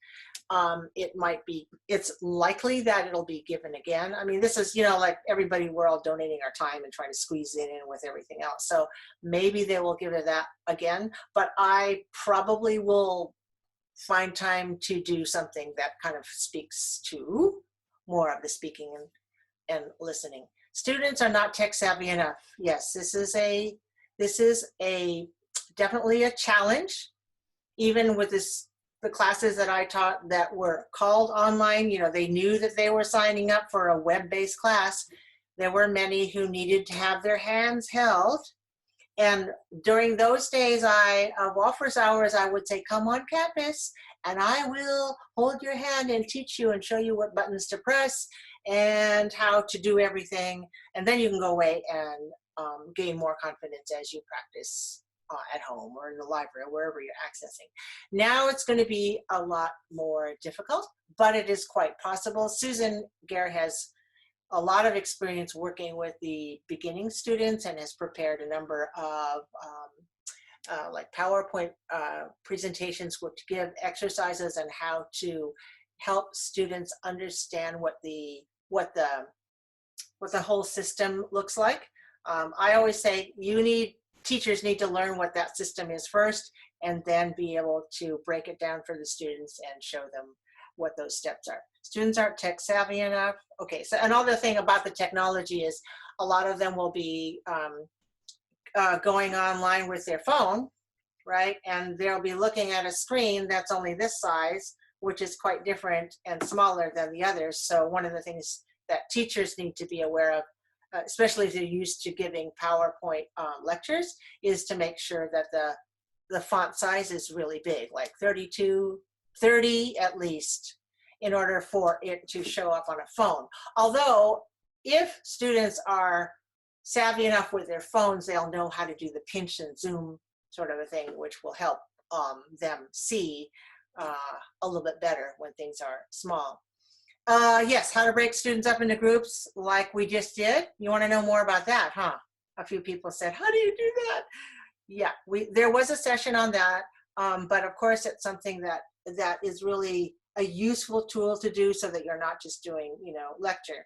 It's likely that it'll be given again. I mean, this is, like everybody, we're all donating our time and trying to squeeze it in with everything else. So maybe they will give it that again, but I probably will find time to do something that kind of speaks to more of the speaking and listening. Students are not tech savvy enough. Yes, this is definitely a challenge. Even with the classes that I taught that were called online, they knew that they were signing up for a web-based class. There were many who needed to have their hands held. And during those days of office hours, I would say, come on campus and I will hold your hand and teach you and show you what buttons to press and how to do everything. And then you can go away and gain more confidence as you practice at home or in the library or wherever you're accessing. Now it's going to be a lot more difficult, but it is quite possible. Susan Gare has a lot of experience working with the beginning students and has prepared a number of like PowerPoint presentations which give exercises on how to help students understand what the whole system looks like. I always say teachers need to learn what that system is first, and then be able to break it down for the students and show them what those steps are. Students aren't tech savvy enough. Okay, so another thing about the technology is a lot of them will be going online with their phone, right? And they'll be looking at a screen that's only this size, which is quite different and smaller than the others. So one of the things that teachers need to be aware of, especially if they're used to giving PowerPoint lectures, is to make sure that the font size is really big, like 30 at least, in order for it to show up on a phone. Although, if students are savvy enough with their phones, they'll know how to do the pinch and zoom sort of a thing, which will help them see a little bit better when things are small. Yes, how to break students up into groups like we just did. You want to know more about that, huh? A few people said, how do you do that? Yeah, there was a session on that, but of course it's something that is really a useful tool to do so that you're not just doing, lecture.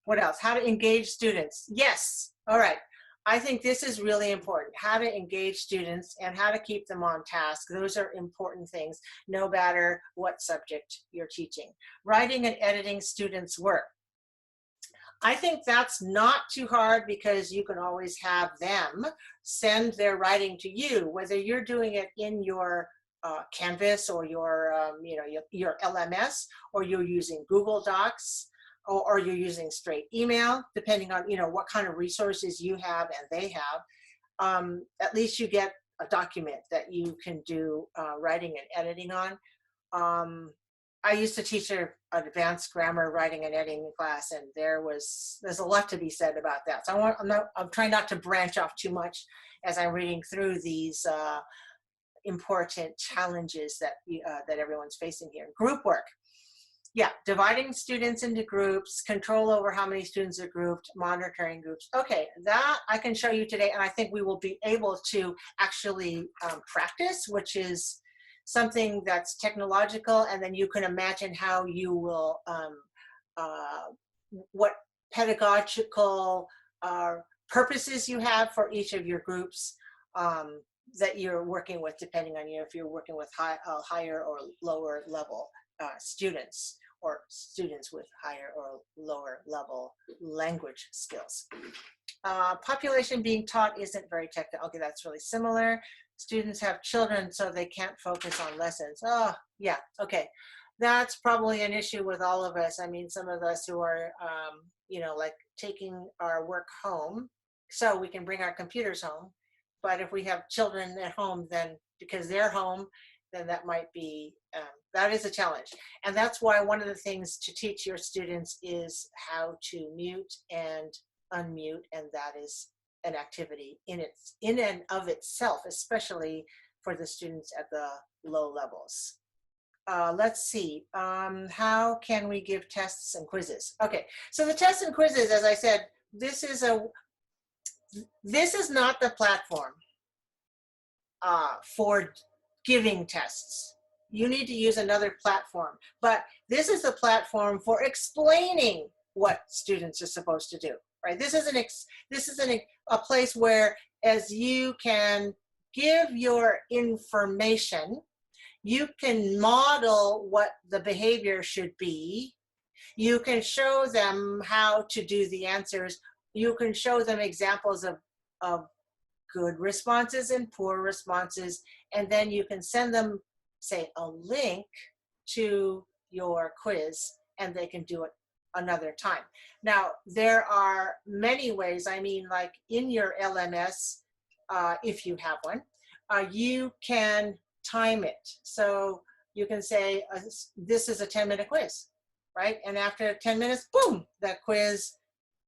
What else? How to engage students. Yes, all right. I think this is really important, how to engage students and how to keep them on task. Those are important things, no matter what subject you're teaching. Writing and editing students' work. I think that's not too hard, because you can always have them send their writing to you, whether you're doing it in your Canvas or your LMS, or you're using Google Docs, or you're using straight email, depending on what kind of resources you have and they have. At least you get a document that you can do writing and editing on. I used to teach an advanced grammar writing and editing class, and there's a lot to be said about that. So I'm trying not to branch off too much as I'm reading through these important challenges that that everyone's facing here. Group work. Yeah, dividing students into groups, control over how many students are grouped, monitoring groups. Okay, that I can show you today, and I think we will be able to actually practice, which is something that's technological, and then you can imagine how you will, what pedagogical purposes you have for each of your groups that you're working with, depending on if you're working with higher or lower level students, or students with higher or lower level language skills. Population being taught isn't very technical. Okay, that's really similar. Students have children, so they can't focus on lessons. Oh, yeah, okay. That's probably an issue with all of us. I mean, some of us who are, you know, like taking our work home, so we can bring our computers home. But if we have children at home, then because they're home, then that might be, that is a challenge. And that's why one of the things to teach your students is how to mute and unmute, and that is an activity in and of itself, especially for the students at the low levels. Let's see, how can we give tests and quizzes? Okay, so the tests and quizzes, as I said, this is not the platform for giving tests. You need to use another platform, but this is a platform for explaining what students are supposed to do, right? This is a place where, as you can give your information, you can model what the behavior should be. You can show them how to do the answers. You can show them examples of good responses and poor responses, and then you can send them, say, a link to your quiz, and they can do it another time. Now, there are many ways. I mean, like in your LMS, if you have one, you can time it. So you can say, this is a 10-minute quiz, right? And after 10 minutes, boom, that quiz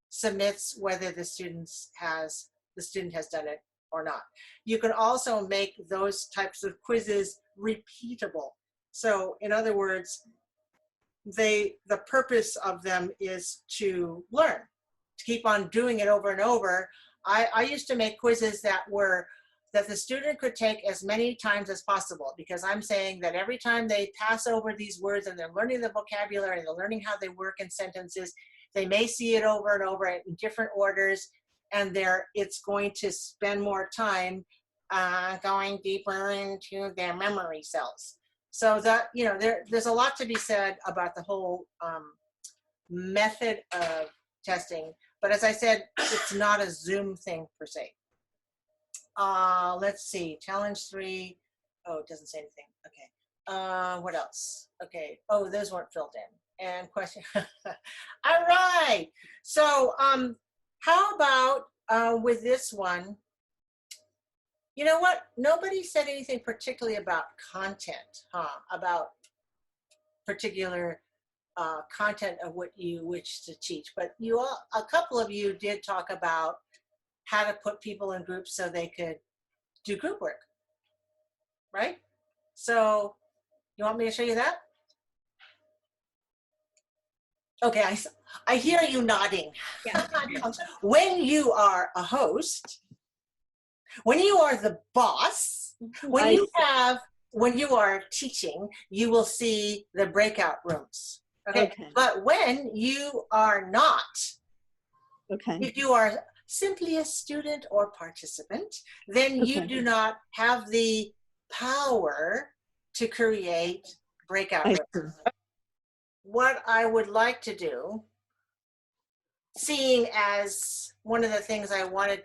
submits whether the student has done it or not. You can also make those types of quizzes repeatable. So in other words, the purpose of them is to learn, to keep on doing it over and over. I used to make quizzes that the student could take as many times as possible, because I'm saying that every time they pass over these words and they're learning the vocabulary and they're learning how they work in sentences, they may see it over and over in different orders, and it's going to spend more time going deeper into their memory cells. So that, you know, there's a lot to be said about the whole method of testing. But as I said, it's not a Zoom thing per se. Let's see, challenge 3. Oh, it doesn't say anything. Okay. What else? Okay. Oh, those weren't filled in. And question. All right. So how about with this one? You know what? Nobody said anything particularly about content, about particular content of what you wish to teach. But a couple of you did talk about how to put people in groups so they could do group work, right? So you want me to show you that? Okay, I hear you nodding. Yeah. When you are a host, when you are the boss, when you are teaching, you will see the breakout rooms. Okay. But when you are not, if you are simply a student or participant, then you do not have the power to create breakout rooms. What I would like to do, seeing as one of the things I wanted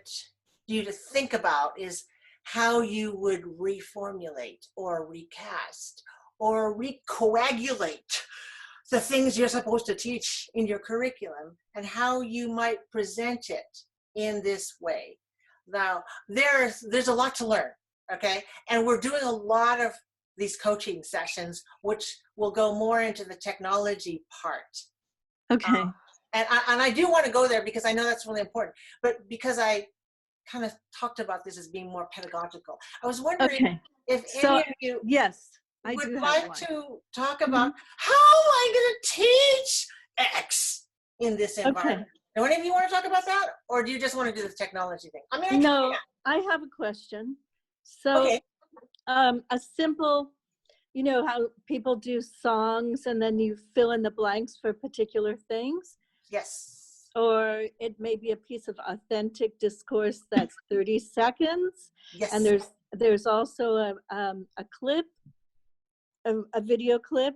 you to think about is how you would reformulate or recast or recoagulate the things you're supposed to teach in your curriculum, and how you might present it in this way. Now, there's a lot to learn, okay? And we're doing a lot of these coaching sessions, which will go more into the technology part. Okay. And I do want to go there because I know that's really important, but because I kind of talked about this as being more pedagogical. I was wondering if any of you yes, I would do have like one. to talk about how am I going to teach X in this environment. Do any of you want to talk about that, or do you just want to do the technology thing? I mean, I have a question. So, a simple, you know how people do songs and then you fill in the blanks for particular things? Yes. Or it may be a piece of authentic discourse that's 30 seconds. Yes. And there's also a clip, a video clip.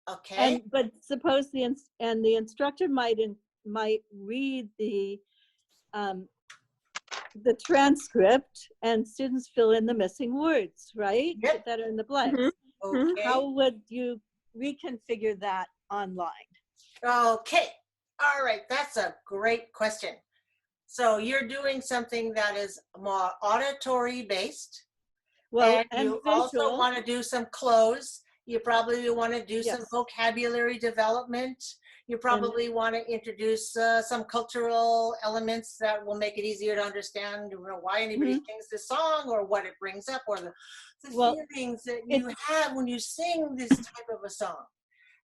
Okay. But suppose the instructor might read the transcript and students fill in the missing words, right? Yep. That are in the blanks. Okay. How would you reconfigure that online? Okay. All right. That's a great question. So you're doing something that is more auditory based. Well, and you also want to do some cloze. You probably want to do some vocabulary development. You probably want to introduce some cultural elements that will make it easier to understand why anybody sings this song or what it brings up or the feelings that you have when you sing this type of a song.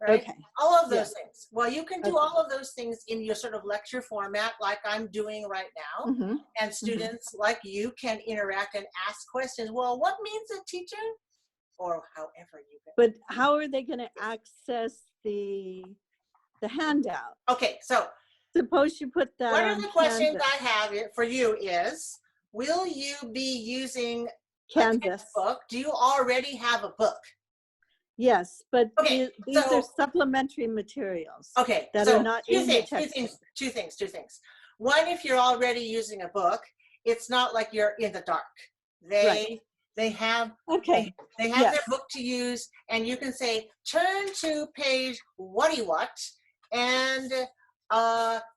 Right? All of those things. Well, you can do all of those things in your sort of lecture format like I'm doing right now. And students like you can interact and ask questions. Well, what means a teacher? Or however you can. But how are they going to access the handout? Okay, so suppose you put that one on of the questions Canvas. I have for you is, will you be using Canvas. a textbook? Do you already have a book? Yes, but these are supplementary materials. Okay, that so are not in the textbook. Two things. One, if you're already using a book, it's not like you're in the dark. They have their book to use, and you can say, turn to page what and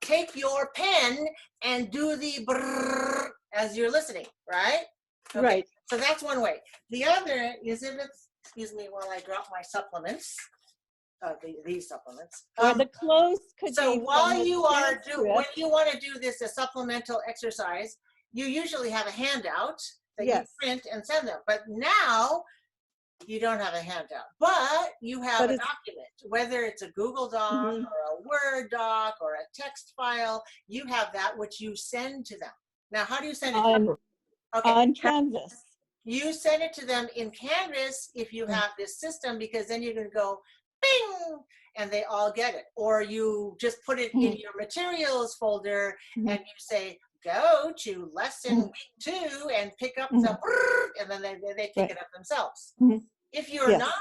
take your pen and do the brrr as you're listening, right? Okay. Right. So that's one way. The other is if it's, excuse me while I drop my supplements, these supplements. Or the cloze could so be while from you the are when transcript. you want to do this a supplemental exercise, you usually have a handout that you print and send them. But now you don't have a handout, but you have a document, whether it's a Google Doc or a Word doc or a text file, you have that which you send to them. Now, how do you send it to them? On Canvas. You send it to them in Canvas if you have this system, because then you can go bing and they all get it. Or you just put it in your materials folder and you say, go to lesson week 2 and pick up the brrr, and then they pick it up themselves. If you're not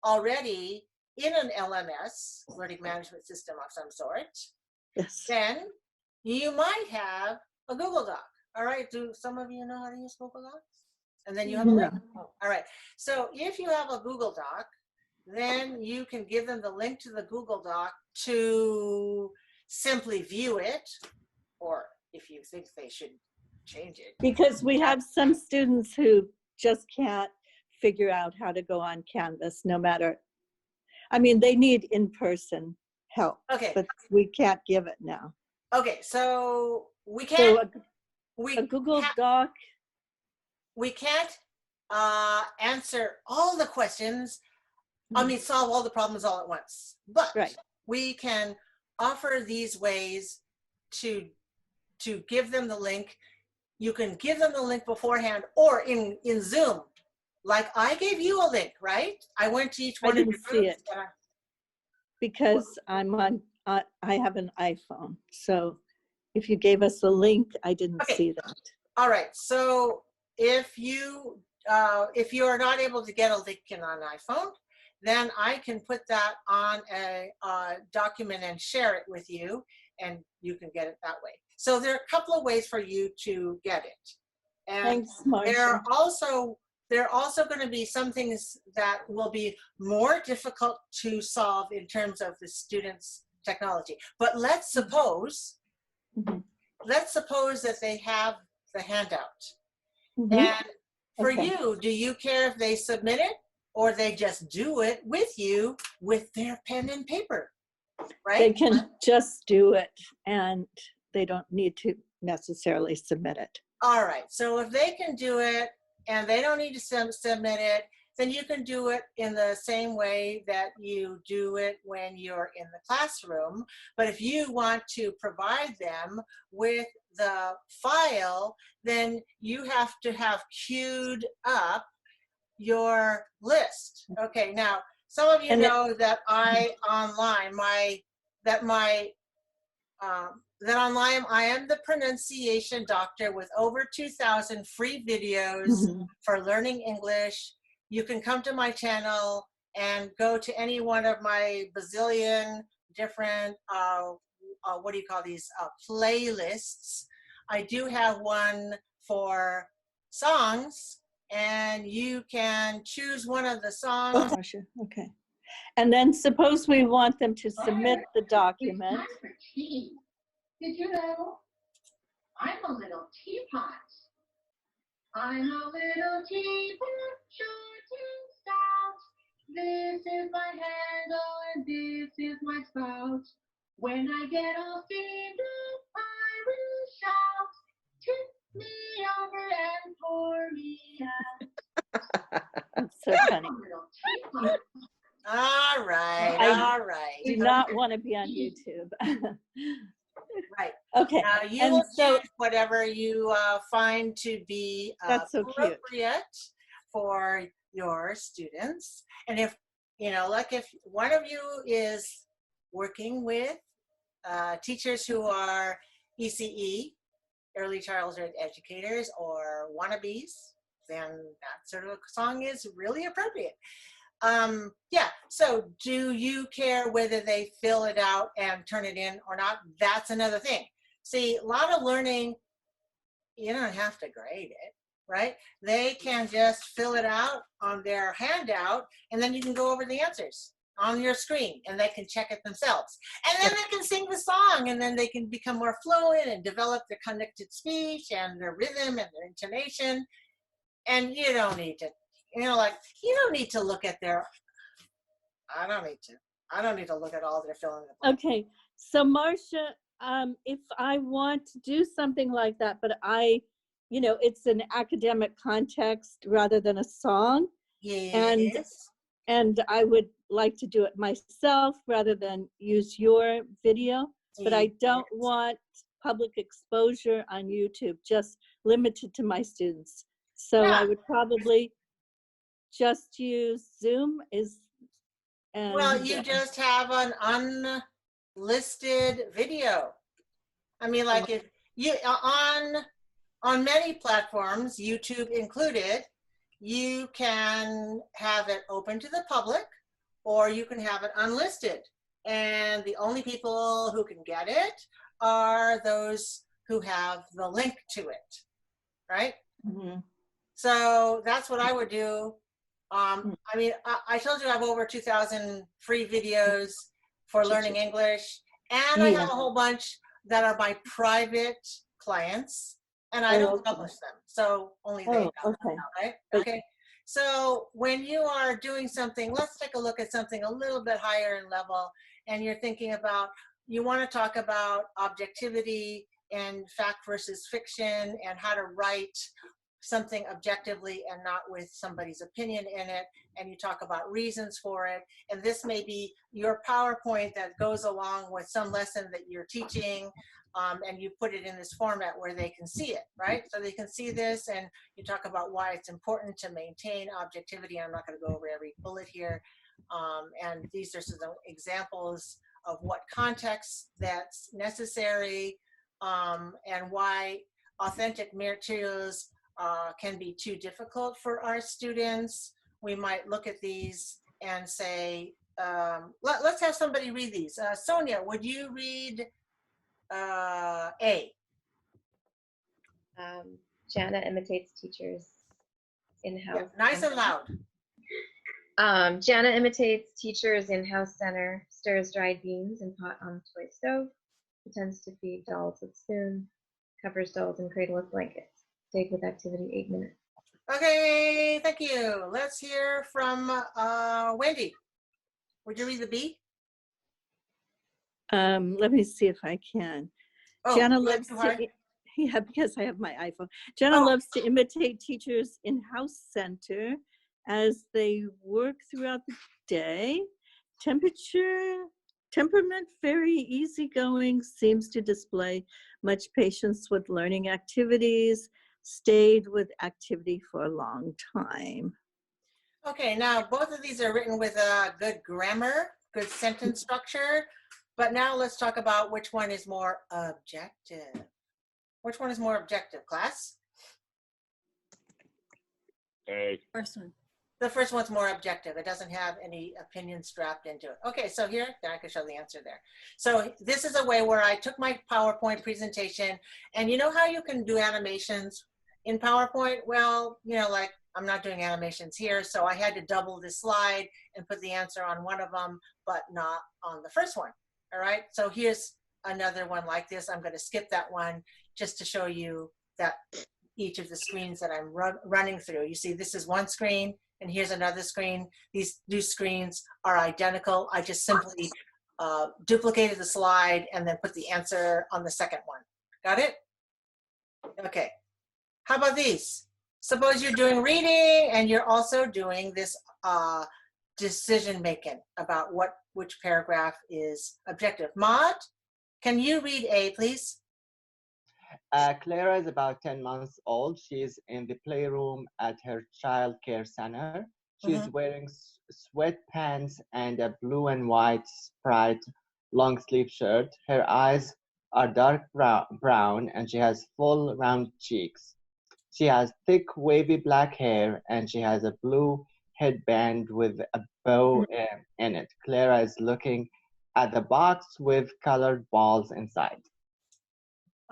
already in an LMS, learning management system of some sort, then you might have a Google Doc. All right, do some of you know how to use Google Docs? And then you have a link. All right, so if you have a Google Doc, then you can give them the link to the Google Doc to simply view it, or if you think they should change it. Because we have some students who just can't figure out how to go on Canvas, no matter, I mean, they need in-person help, but we can't give it now. Okay, so we can't, a Google Doc. We can't answer all the questions, I mean, solve all the problems all at once, but we can offer these ways to give them the link. You can give them the link beforehand, or in Zoom, like I gave you a link, right? I went to each one of your groups. I didn't see it because I'm on. I have an iPhone, so if you gave us a link, I didn't see that. All right. So if you are not able to get a link in on iPhone, then I can put that on a document and share it with you, and you can get it that way. So there are a couple of ways for you to get it. And thanks, Marsha. There are also going to be some things that will be more difficult to solve in terms of the students' technology. But let's suppose that they have the handout. And For Okay. you, do you care if they submit it or they just do it with you with their pen and paper, right? They can just do it and they don't need to necessarily submit it. All right, so if they can do it and they don't need to submit it, then you can do it in the same way that you do it when you're in the classroom. But if you want to provide them with the file, then you have to have queued up your list. Okay, now some of you know that that online I am the pronunciation doctor with over 2,000 free videos for learning English. You can come to my channel and go to any one of my bazillion different, what do you call these, playlists. I do have one for songs, and you can choose one of the songs. Okay. And then suppose we want them to submit the document. Did you know I'm a little teapot? I'm a little teapot, short and stout. This is my handle and this is my spout. When I get all steamed up, I will shout, tip me over and pour me out. That's so funny. All right, I all right. do not want to be on YouTube. Right. Okay. Now you and will so choose whatever you find to be That's so cute. appropriate for your students. And if, you know, like if one of you is working with teachers who are ECE, early childhood educators, or wannabes, then that sort of song is really appropriate. Yeah, so do you care whether they fill it out and turn it in or not? That's another thing. See, a lot of learning, you don't have to grade it, right? They can just fill it out on their handout, and then you can go over the answers on your screen, and they can check it themselves. And then they can sing the song, and then they can become more fluent and develop their connected speech and their rhythm and their intonation. And you don't need to, you know, like, you don't need to look at their, I don't need to look at all their filling in the blank. Okay, so Marsha, if I want to do something like that, but you know, it's an academic context rather than a song. Yes. And I would like to do it myself rather than use your video, but I don't want public exposure on YouTube, just limited to my students. So I would probably just use Zoom. Well, you just have an unlisted video. I mean, like if you, on many platforms, YouTube included, you can have it open to the public, or you can have it unlisted. And the only people who can get it are those who have the link to it, right? So that's what I would do. I mean, I told you I have over 2,000 free videos for learning English, and I have a whole bunch that are my private clients, and I don't publish them. So only they know, right? Okay. So when you are doing something, let's take a look at something a little bit higher in level, and you're thinking about, you want to talk about objectivity and fact versus fiction and how to write something objectively and not with somebody's opinion in it, and you talk about reasons for it, and this may be your PowerPoint that goes along with some lesson that you're teaching, and you put it in this format where they can see it, right? So they can see this, and you talk about why it's important to maintain objectivity. I'm not going to go over every bullet here, and these are some examples of what context that's necessary, and why authentic materials can be too difficult for our students. We might look at these and say, let's have somebody read these. Sonia, would you read A? Jana imitates teachers in-house. Yeah, nice and loud. Jana imitates teachers in-house center, stirs dried beans in pot on toy stove, pretends to feed dolls with spoon, covers dolls in cradle with blankets. Take with activity 8 minutes. Okay, thank you. Let's hear from Wendy. Would you read the B? Let me see if I can. Oh, Jana you loves too to, hard? yeah, because I have my iPhone. Jana loves to imitate teachers in House Center as they work throughout the day. Temperament, very easygoing, seems to display much patience with learning activities, stayed with activity for a long time. Okay, now both of these are written with good grammar, good sentence structure, but now let's talk about which one is more objective. Which one is more objective, class? A. First one. The first one's more objective. It doesn't have any opinion strapped into it. Okay, so here, then I can show the answer there. So this is a way where I took my PowerPoint presentation, and you know how you can do animations in PowerPoint? Well, you know, like I'm not doing animations here, so I had to double this slide and put the answer on one of them, but not on the first one. All right, so here's another one like this. I'm going to skip that one just to show you that each of the screens that I'm running through. You see, this is one screen, and here's another screen. These two screens are identical. I just simply duplicated the slide and then put the answer on the second one. Got it? Okay. How about these? Suppose you're doing reading and you're also doing this decision making about which paragraph is objective. Maud, can you read A, please? Clara is about 10 months old. She's in the playroom at her child care center. She's wearing sweatpants and a blue and white striped long sleeve shirt. Her eyes are dark brown and she has full round cheeks. She has thick wavy black hair and she has a blue headband with a bow in it. Clara is looking at the box with colored balls inside.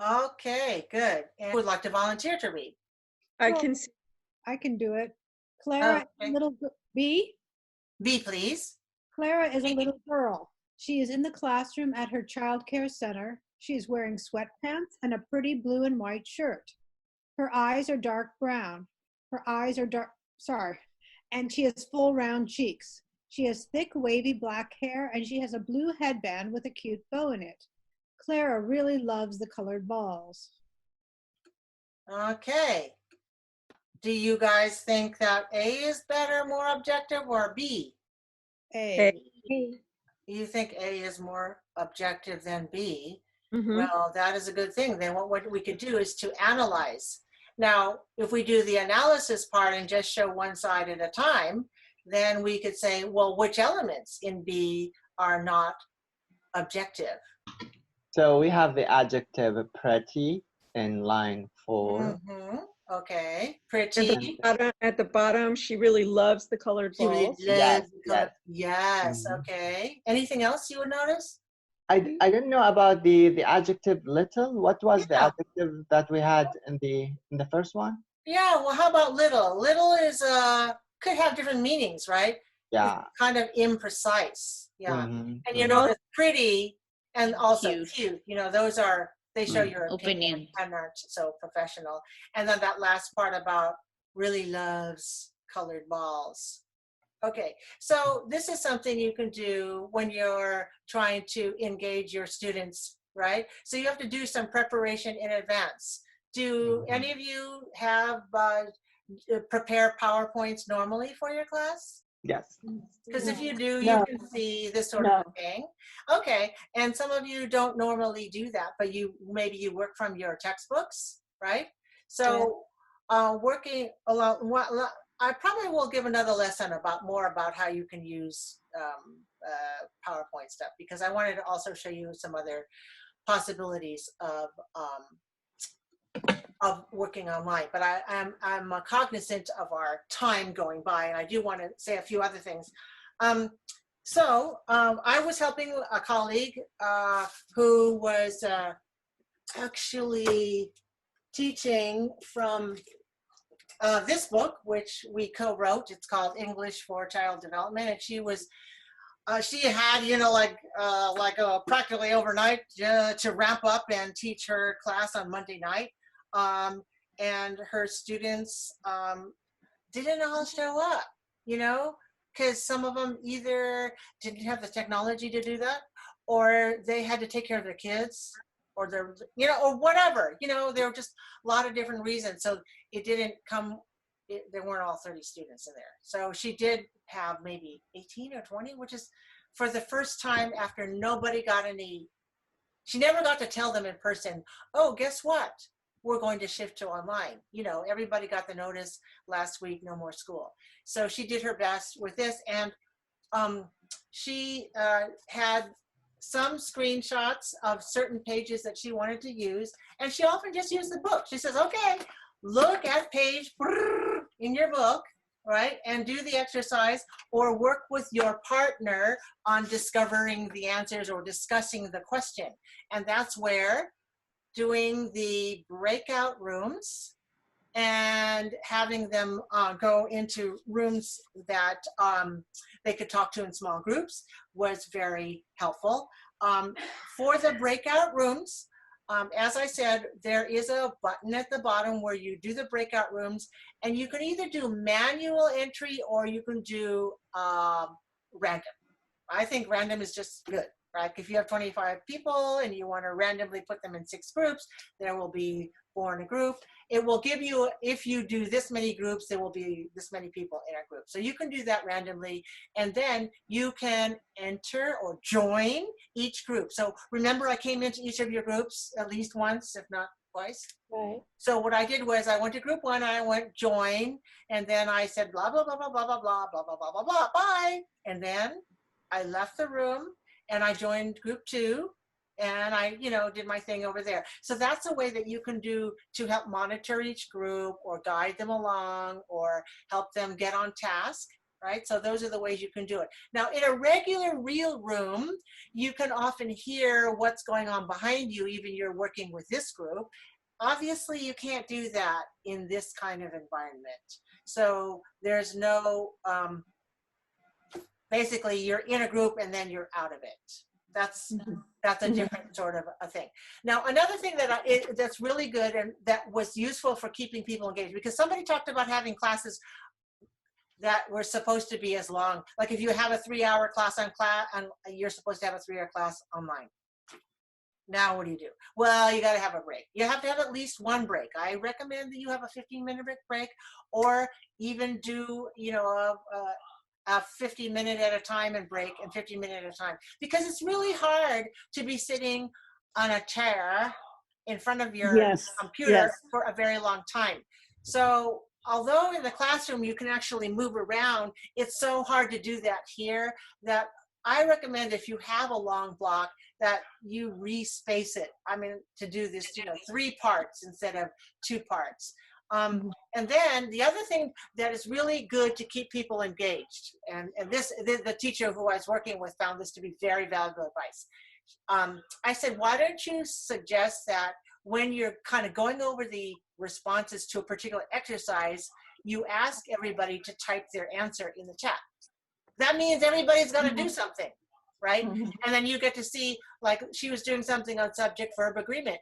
Okay, good. And who would like to volunteer to read? I can do it. Clara, Okay. little B. B, please. Clara is a little girl. She is in the classroom at her child care center. She is wearing sweatpants and a pretty blue and white shirt. Her eyes are dark brown. And she has full round cheeks. She has thick wavy black hair and she has a blue headband with a cute bow in it. Clara really loves the colored balls. Okay. Do you guys think that A is better, more objective, or B? A. You think A is more objective than B? Mm-hmm. Well, that is a good thing. Then what we could do is to analyze. Now, if we do the analysis part and just show one side at a time, then we could say, well, which elements in B are not objective? So we have the adjective pretty in line 4. Okay, pretty. At the bottom, she really loves the colored balls. Yes. Okay. Anything else you would notice? I didn't know about the adjective little. What was the adjective that we had in the first one? Yeah, well, how about little? Little is could have different meanings, right? Yeah. It's kind of imprecise. Yeah. Mhm. And you know, pretty and also cute. You know, those are, they show your opinion and aren't so professional. And then that last part about really loves colored balls. Okay, so this is something you can do when you're trying to engage your students, right? So you have to do some preparation in advance. Do any of you have prepare PowerPoints normally for your class? Yes. Because if you do, you can see this sort of thing. Okay, and some of you don't normally do that, but maybe you work from your textbooks, right? So working along, I probably will give another lesson more about how you can use PowerPoint stuff, because I wanted to also show you some other possibilities of working online. But I'm cognizant of our time going by, and I do want to say a few other things. I was helping a colleague who was actually teaching from this book, which we co-wrote. It's called English for Child Development, and she had, you know, practically overnight to wrap up and teach her class on Monday night. And her students didn't all show up, you know, because some of them either didn't have the technology to do that, or they had to take care of their kids, or their, you know, or whatever, you know, there were just a lot of different reasons. So it didn't come, there weren't all 30 students in there. So she did have maybe 18 or 20, which is for the first time after nobody got any, she never got to tell them in person, oh, guess what? We're going to shift to online. You know, everybody got the notice last week, no more school. So she did her best with this. And she had some screenshots of certain pages that she wanted to use. And she often just used the book. She says, okay, look at page in your book, right? And do the exercise, or work with your partner on discovering the answers or discussing the question. And that's where doing the breakout rooms and having them go into rooms that they could talk to in small groups was very helpful. For the breakout rooms, as I said, there is a button at the bottom where you do the breakout rooms, and you can either do manual entry or you can do random. I think random is just good, right? If you have 25 people and you want to randomly put them in 6 groups, there will be 4 in a group. It will give you, if you do this many groups, there will be this many people in a group. So you can do that randomly, and then you can enter or join each group. So remember, I came into each of your groups at least once, if not twice. Right. So what I did was I went to group 1, I went join, and then I said blah, blah, blah, blah, blah, blah, blah, blah, blah, blah, blah, blah, bye. And then I left the room and I joined group 2, and I, you know, did my thing over there. So that's a way that you can do to help monitor each group or guide them along or help them get on task, right? So those are the ways you can do it. Now, in a regular real room, you can often hear what's going on behind you, even you're working with this group. Obviously, you can't do that in this kind of environment. So there's no, basically you're in a group and then you're out of it. That's a different sort of a thing. Now, another thing that that's really good and that was useful for keeping people engaged, because somebody talked about having classes that were supposed to be as long. Like if you have a 3-hour class on you're supposed to have a 3-hour class online. Now what do? Well, you got to have a break. You have to have at least one break. I recommend that you have a 15-minute break, or even do, you know, a 50-minute at a time and break, and 50-minute at a time, because it's really hard to be sitting on a chair in front of your computer for a very long time. So although in the classroom you can actually move around, it's so hard to do that here that I recommend, if you have a long block, that you respace it. I mean, to do this, you know, 3 parts instead of 2 parts. And then the other thing that is really good to keep people engaged, and the teacher who I was working with found this to be very valuable advice. I said, why don't you suggest that when you're kind of going over the responses to a particular exercise, you ask everybody to type their answer in the chat. That means everybody's got to do something, right? And then you get to see, like she was doing something on subject verb agreement.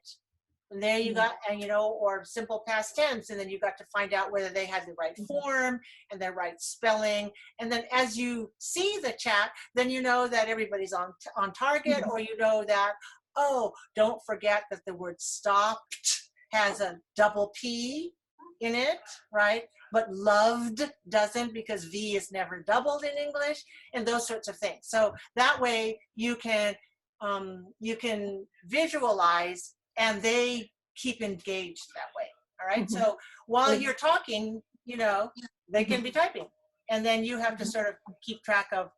And there you got, and you know, or simple past tense, and then you got to find out whether they had the right form and the right spelling. And then as you see the chat, then you know that everybody's on target, or you know that, oh, don't forget that the word stopped has a double P in it, right? But loved doesn't, because V is never doubled in English, and those sorts of things. So that way you can visualize, and they keep engaged that way. All right. So while you're talking, you know, they can be typing, and then you have to sort of keep track of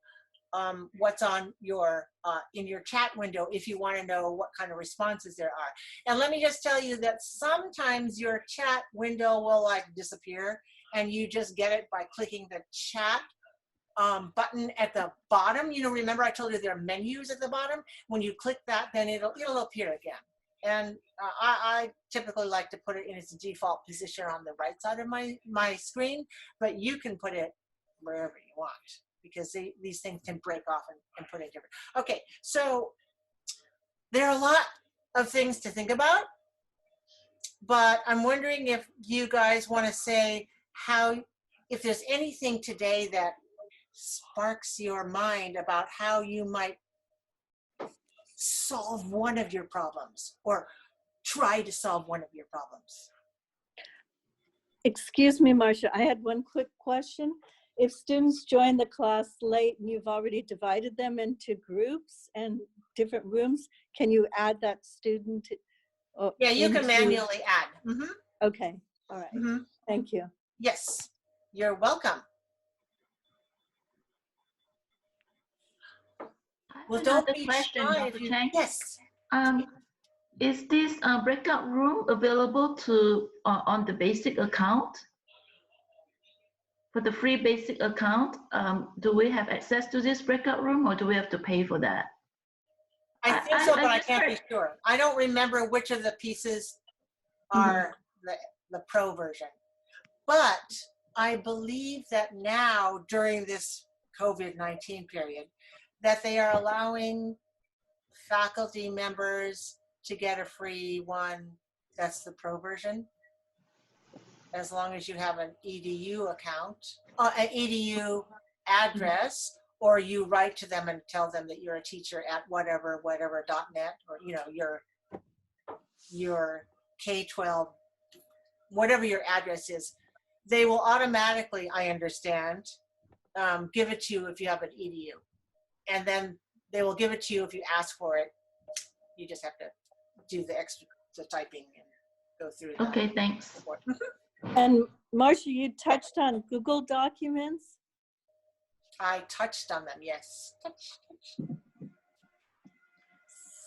what's on your in your chat window if you want to know what kind of responses there are. And let me just tell you that sometimes your chat window will like disappear, and you just get it by clicking the chat button at the bottom. You know, remember I told you there are menus at the bottom. When you click that, then it'll appear again. And I typically like to put it in its default position on the right side of my screen, but you can put it wherever you want, because these things can break off and put it different. Okay, so there are a lot of things to think about, but I'm wondering if you guys want to say how if there's anything today that sparks your mind about how you might solve one of your problems or try to solve one of your problems. Excuse me, Marsha, I had one quick question. If students join the class late and you've already divided them into groups and different rooms, can you add that student? Yeah, you can manually add. Okay, all right. Thank you. Yes, you're welcome. Well, don't Another be question, shy Dr. if you, Chang. yes. Is this breakout room available to on the basic account? For the free basic account, do we have access to this breakout room, or do we have to pay for that? I think so, but I can't be sure. I don't remember which of the pieces are the pro version. But I believe that now, during this COVID-19 period, that they are allowing faculty members to get a free one. That's the pro version. As long as you have an EDU account, an EDU address, or you write to them and tell them that you're a teacher at whatever.net, or your K-12, whatever your address is, they will automatically, I understand, give it to you if you have an EDU. And then they will give it to you if you ask for it. You just have to do the extra typing and go through that. Okay, thanks. And Marsha, you touched on Google Documents. I touched on them, yes.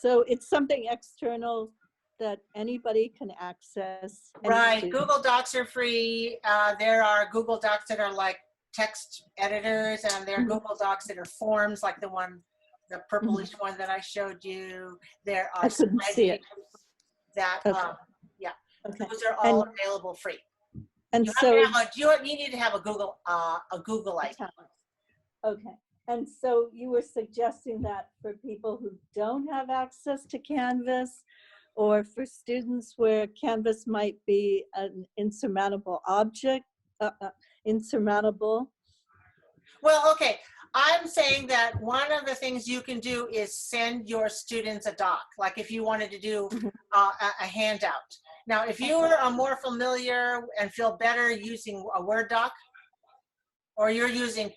So it's something external that anybody can access. Right, Google Docs are free. There are Google Docs that are like text editors, and there are Google Docs that are forms, like the purplish one that I showed you. There are I couldn't see it. That, yeah, okay. Those are all available free. And you so you need to have a Google ID. Okay. And so you were suggesting that for people who don't have access to Canvas, or for students where Canvas might be an insurmountable object, insurmountable. Well, okay. I'm saying that one of the things you can do is send your students a doc, like if you wanted to do a handout. Now, if you are more familiar and feel better using a Word doc, or you're using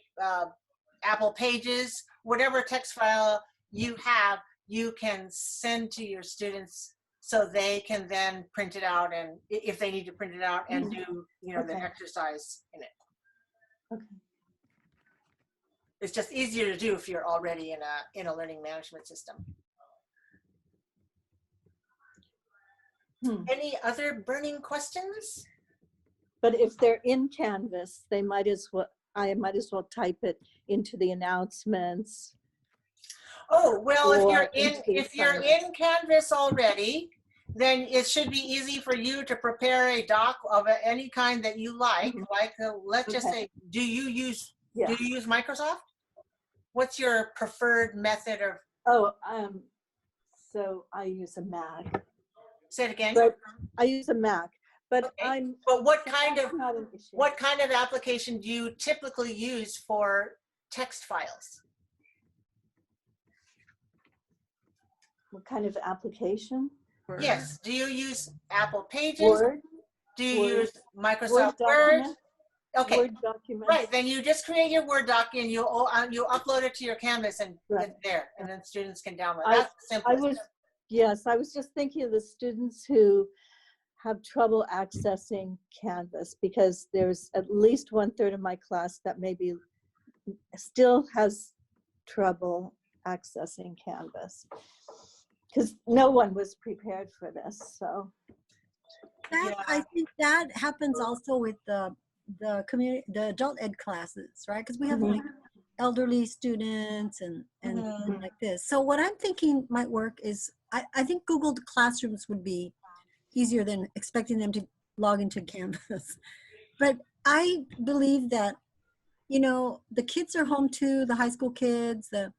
Apple Pages, whatever text file you have, you can send to your students so they can then print it out, and if they need to print it out and do the exercise in it. Okay. It's just easier to do if you're already in a learning management system. Any other burning questions? But if they're in Canvas, they might as well, I might as well type it into the announcements. Oh, well, if you're in Canvas already, then it should be easy for you to prepare a doc of any kind that you like. Like, let's just say, do you use Microsoft? What's your preferred method of? Oh, so I use a Mac. Say it again. But I use a Mac, but okay. But what kind of application do you typically use for text files? What kind of application? Yes. Do you use Apple Pages? Word. Do you use Microsoft Word? Okay. Word documents. Right. Then you just create your Word doc and you upload it to your Canvas and it's there, and then students can download. That's simple. Yes, I was just thinking of the students who have trouble accessing Canvas, because there's at least 1/3 of my class that maybe still has trouble accessing Canvas, because no one was prepared for this. So I think that happens also with the community, the adult ed classes, right? Because we have like elderly students and like this. So what I'm thinking might work is, I think Google Classrooms would be easier than expecting them to log into Canvas. But I believe that, the kids are home too, the high school kids, their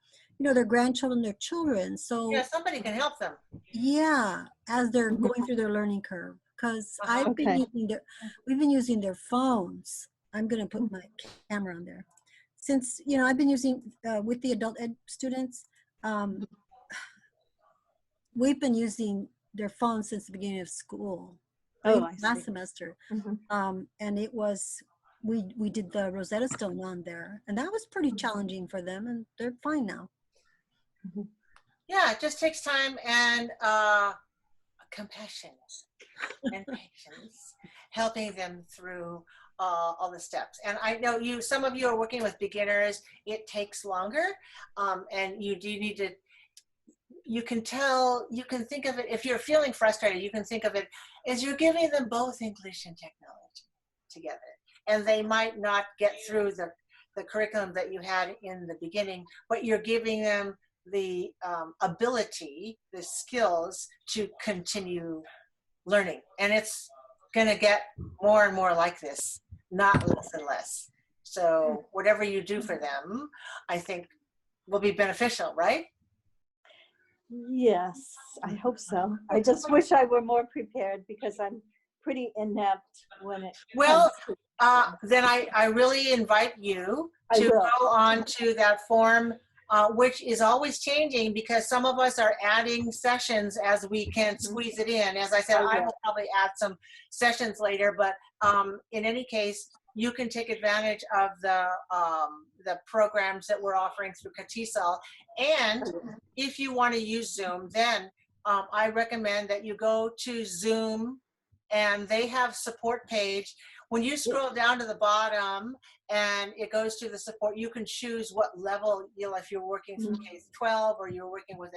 grandchildren, their children. So yeah, somebody can help them. Yeah, as they're going through their learning curve. Because we've been using their phones I'm going to put my camera on there. Since, you know, I've been using, with the adult ed students, we've been using their phones since the beginning of school. Oh, I last see. semester. Mhm. And it was, we did the Rosetta Stone on there, and that was pretty challenging for them, and they're fine now. Yeah, it just takes time and compassion and patience, helping them through all the steps. And I know some of you are working with beginners. It takes longer, and you do need to. You can think of it, if you're feeling frustrated, you can think of it as you're giving them both English and technology together. And they might not get through the curriculum that you had in the beginning, but you're giving them the ability, the skills to continue learning. And it's going to get more and more like this, not less and less. So whatever you do for them, I think will be beneficial, right? Yes, I hope so. I just wish I were more prepared because I'm pretty inept when it Well, comes to then I really invite you I to will. go on to that form, which is always changing because some of us are adding sessions as we can squeeze it in. As I said, I will probably add some sessions later, but in any case, you can take advantage of the programs that we're offering through Catesol. And if you want to use Zoom, then I recommend that you go to Zoom, and they have support page. When you scroll down to the bottom and it goes to the support, you can choose what level, if you're working through K-12 or you're working with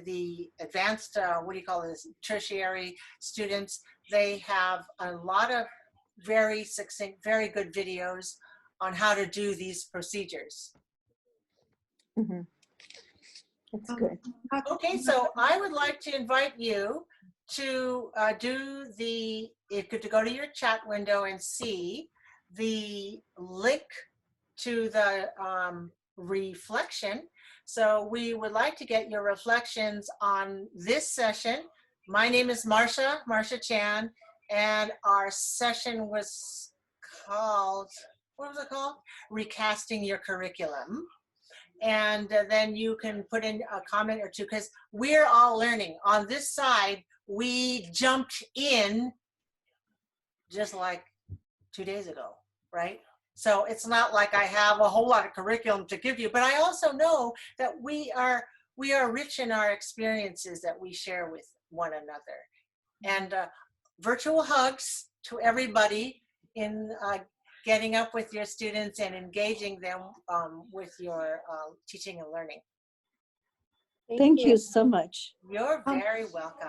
the advanced, tertiary students. They have a lot of very succinct, very good videos on how to do these procedures. That's good. Okay, so I would like to invite you to to go to your chat window and see the link to the reflection. So we would like to get your reflections on this session. My name is Marsha Chan, and our session was called, what was it called? Recasting Your Curriculum. And then you can put in a comment or two, because we're all learning. On this side, we jumped in just like 2 days ago, right? So it's not like I have a whole lot of curriculum to give you, but I also know that we are rich in our experiences that we share with one another. And virtual hugs to everybody in getting up with your students and engaging them with your teaching and learning. Thank you so much. You're very welcome.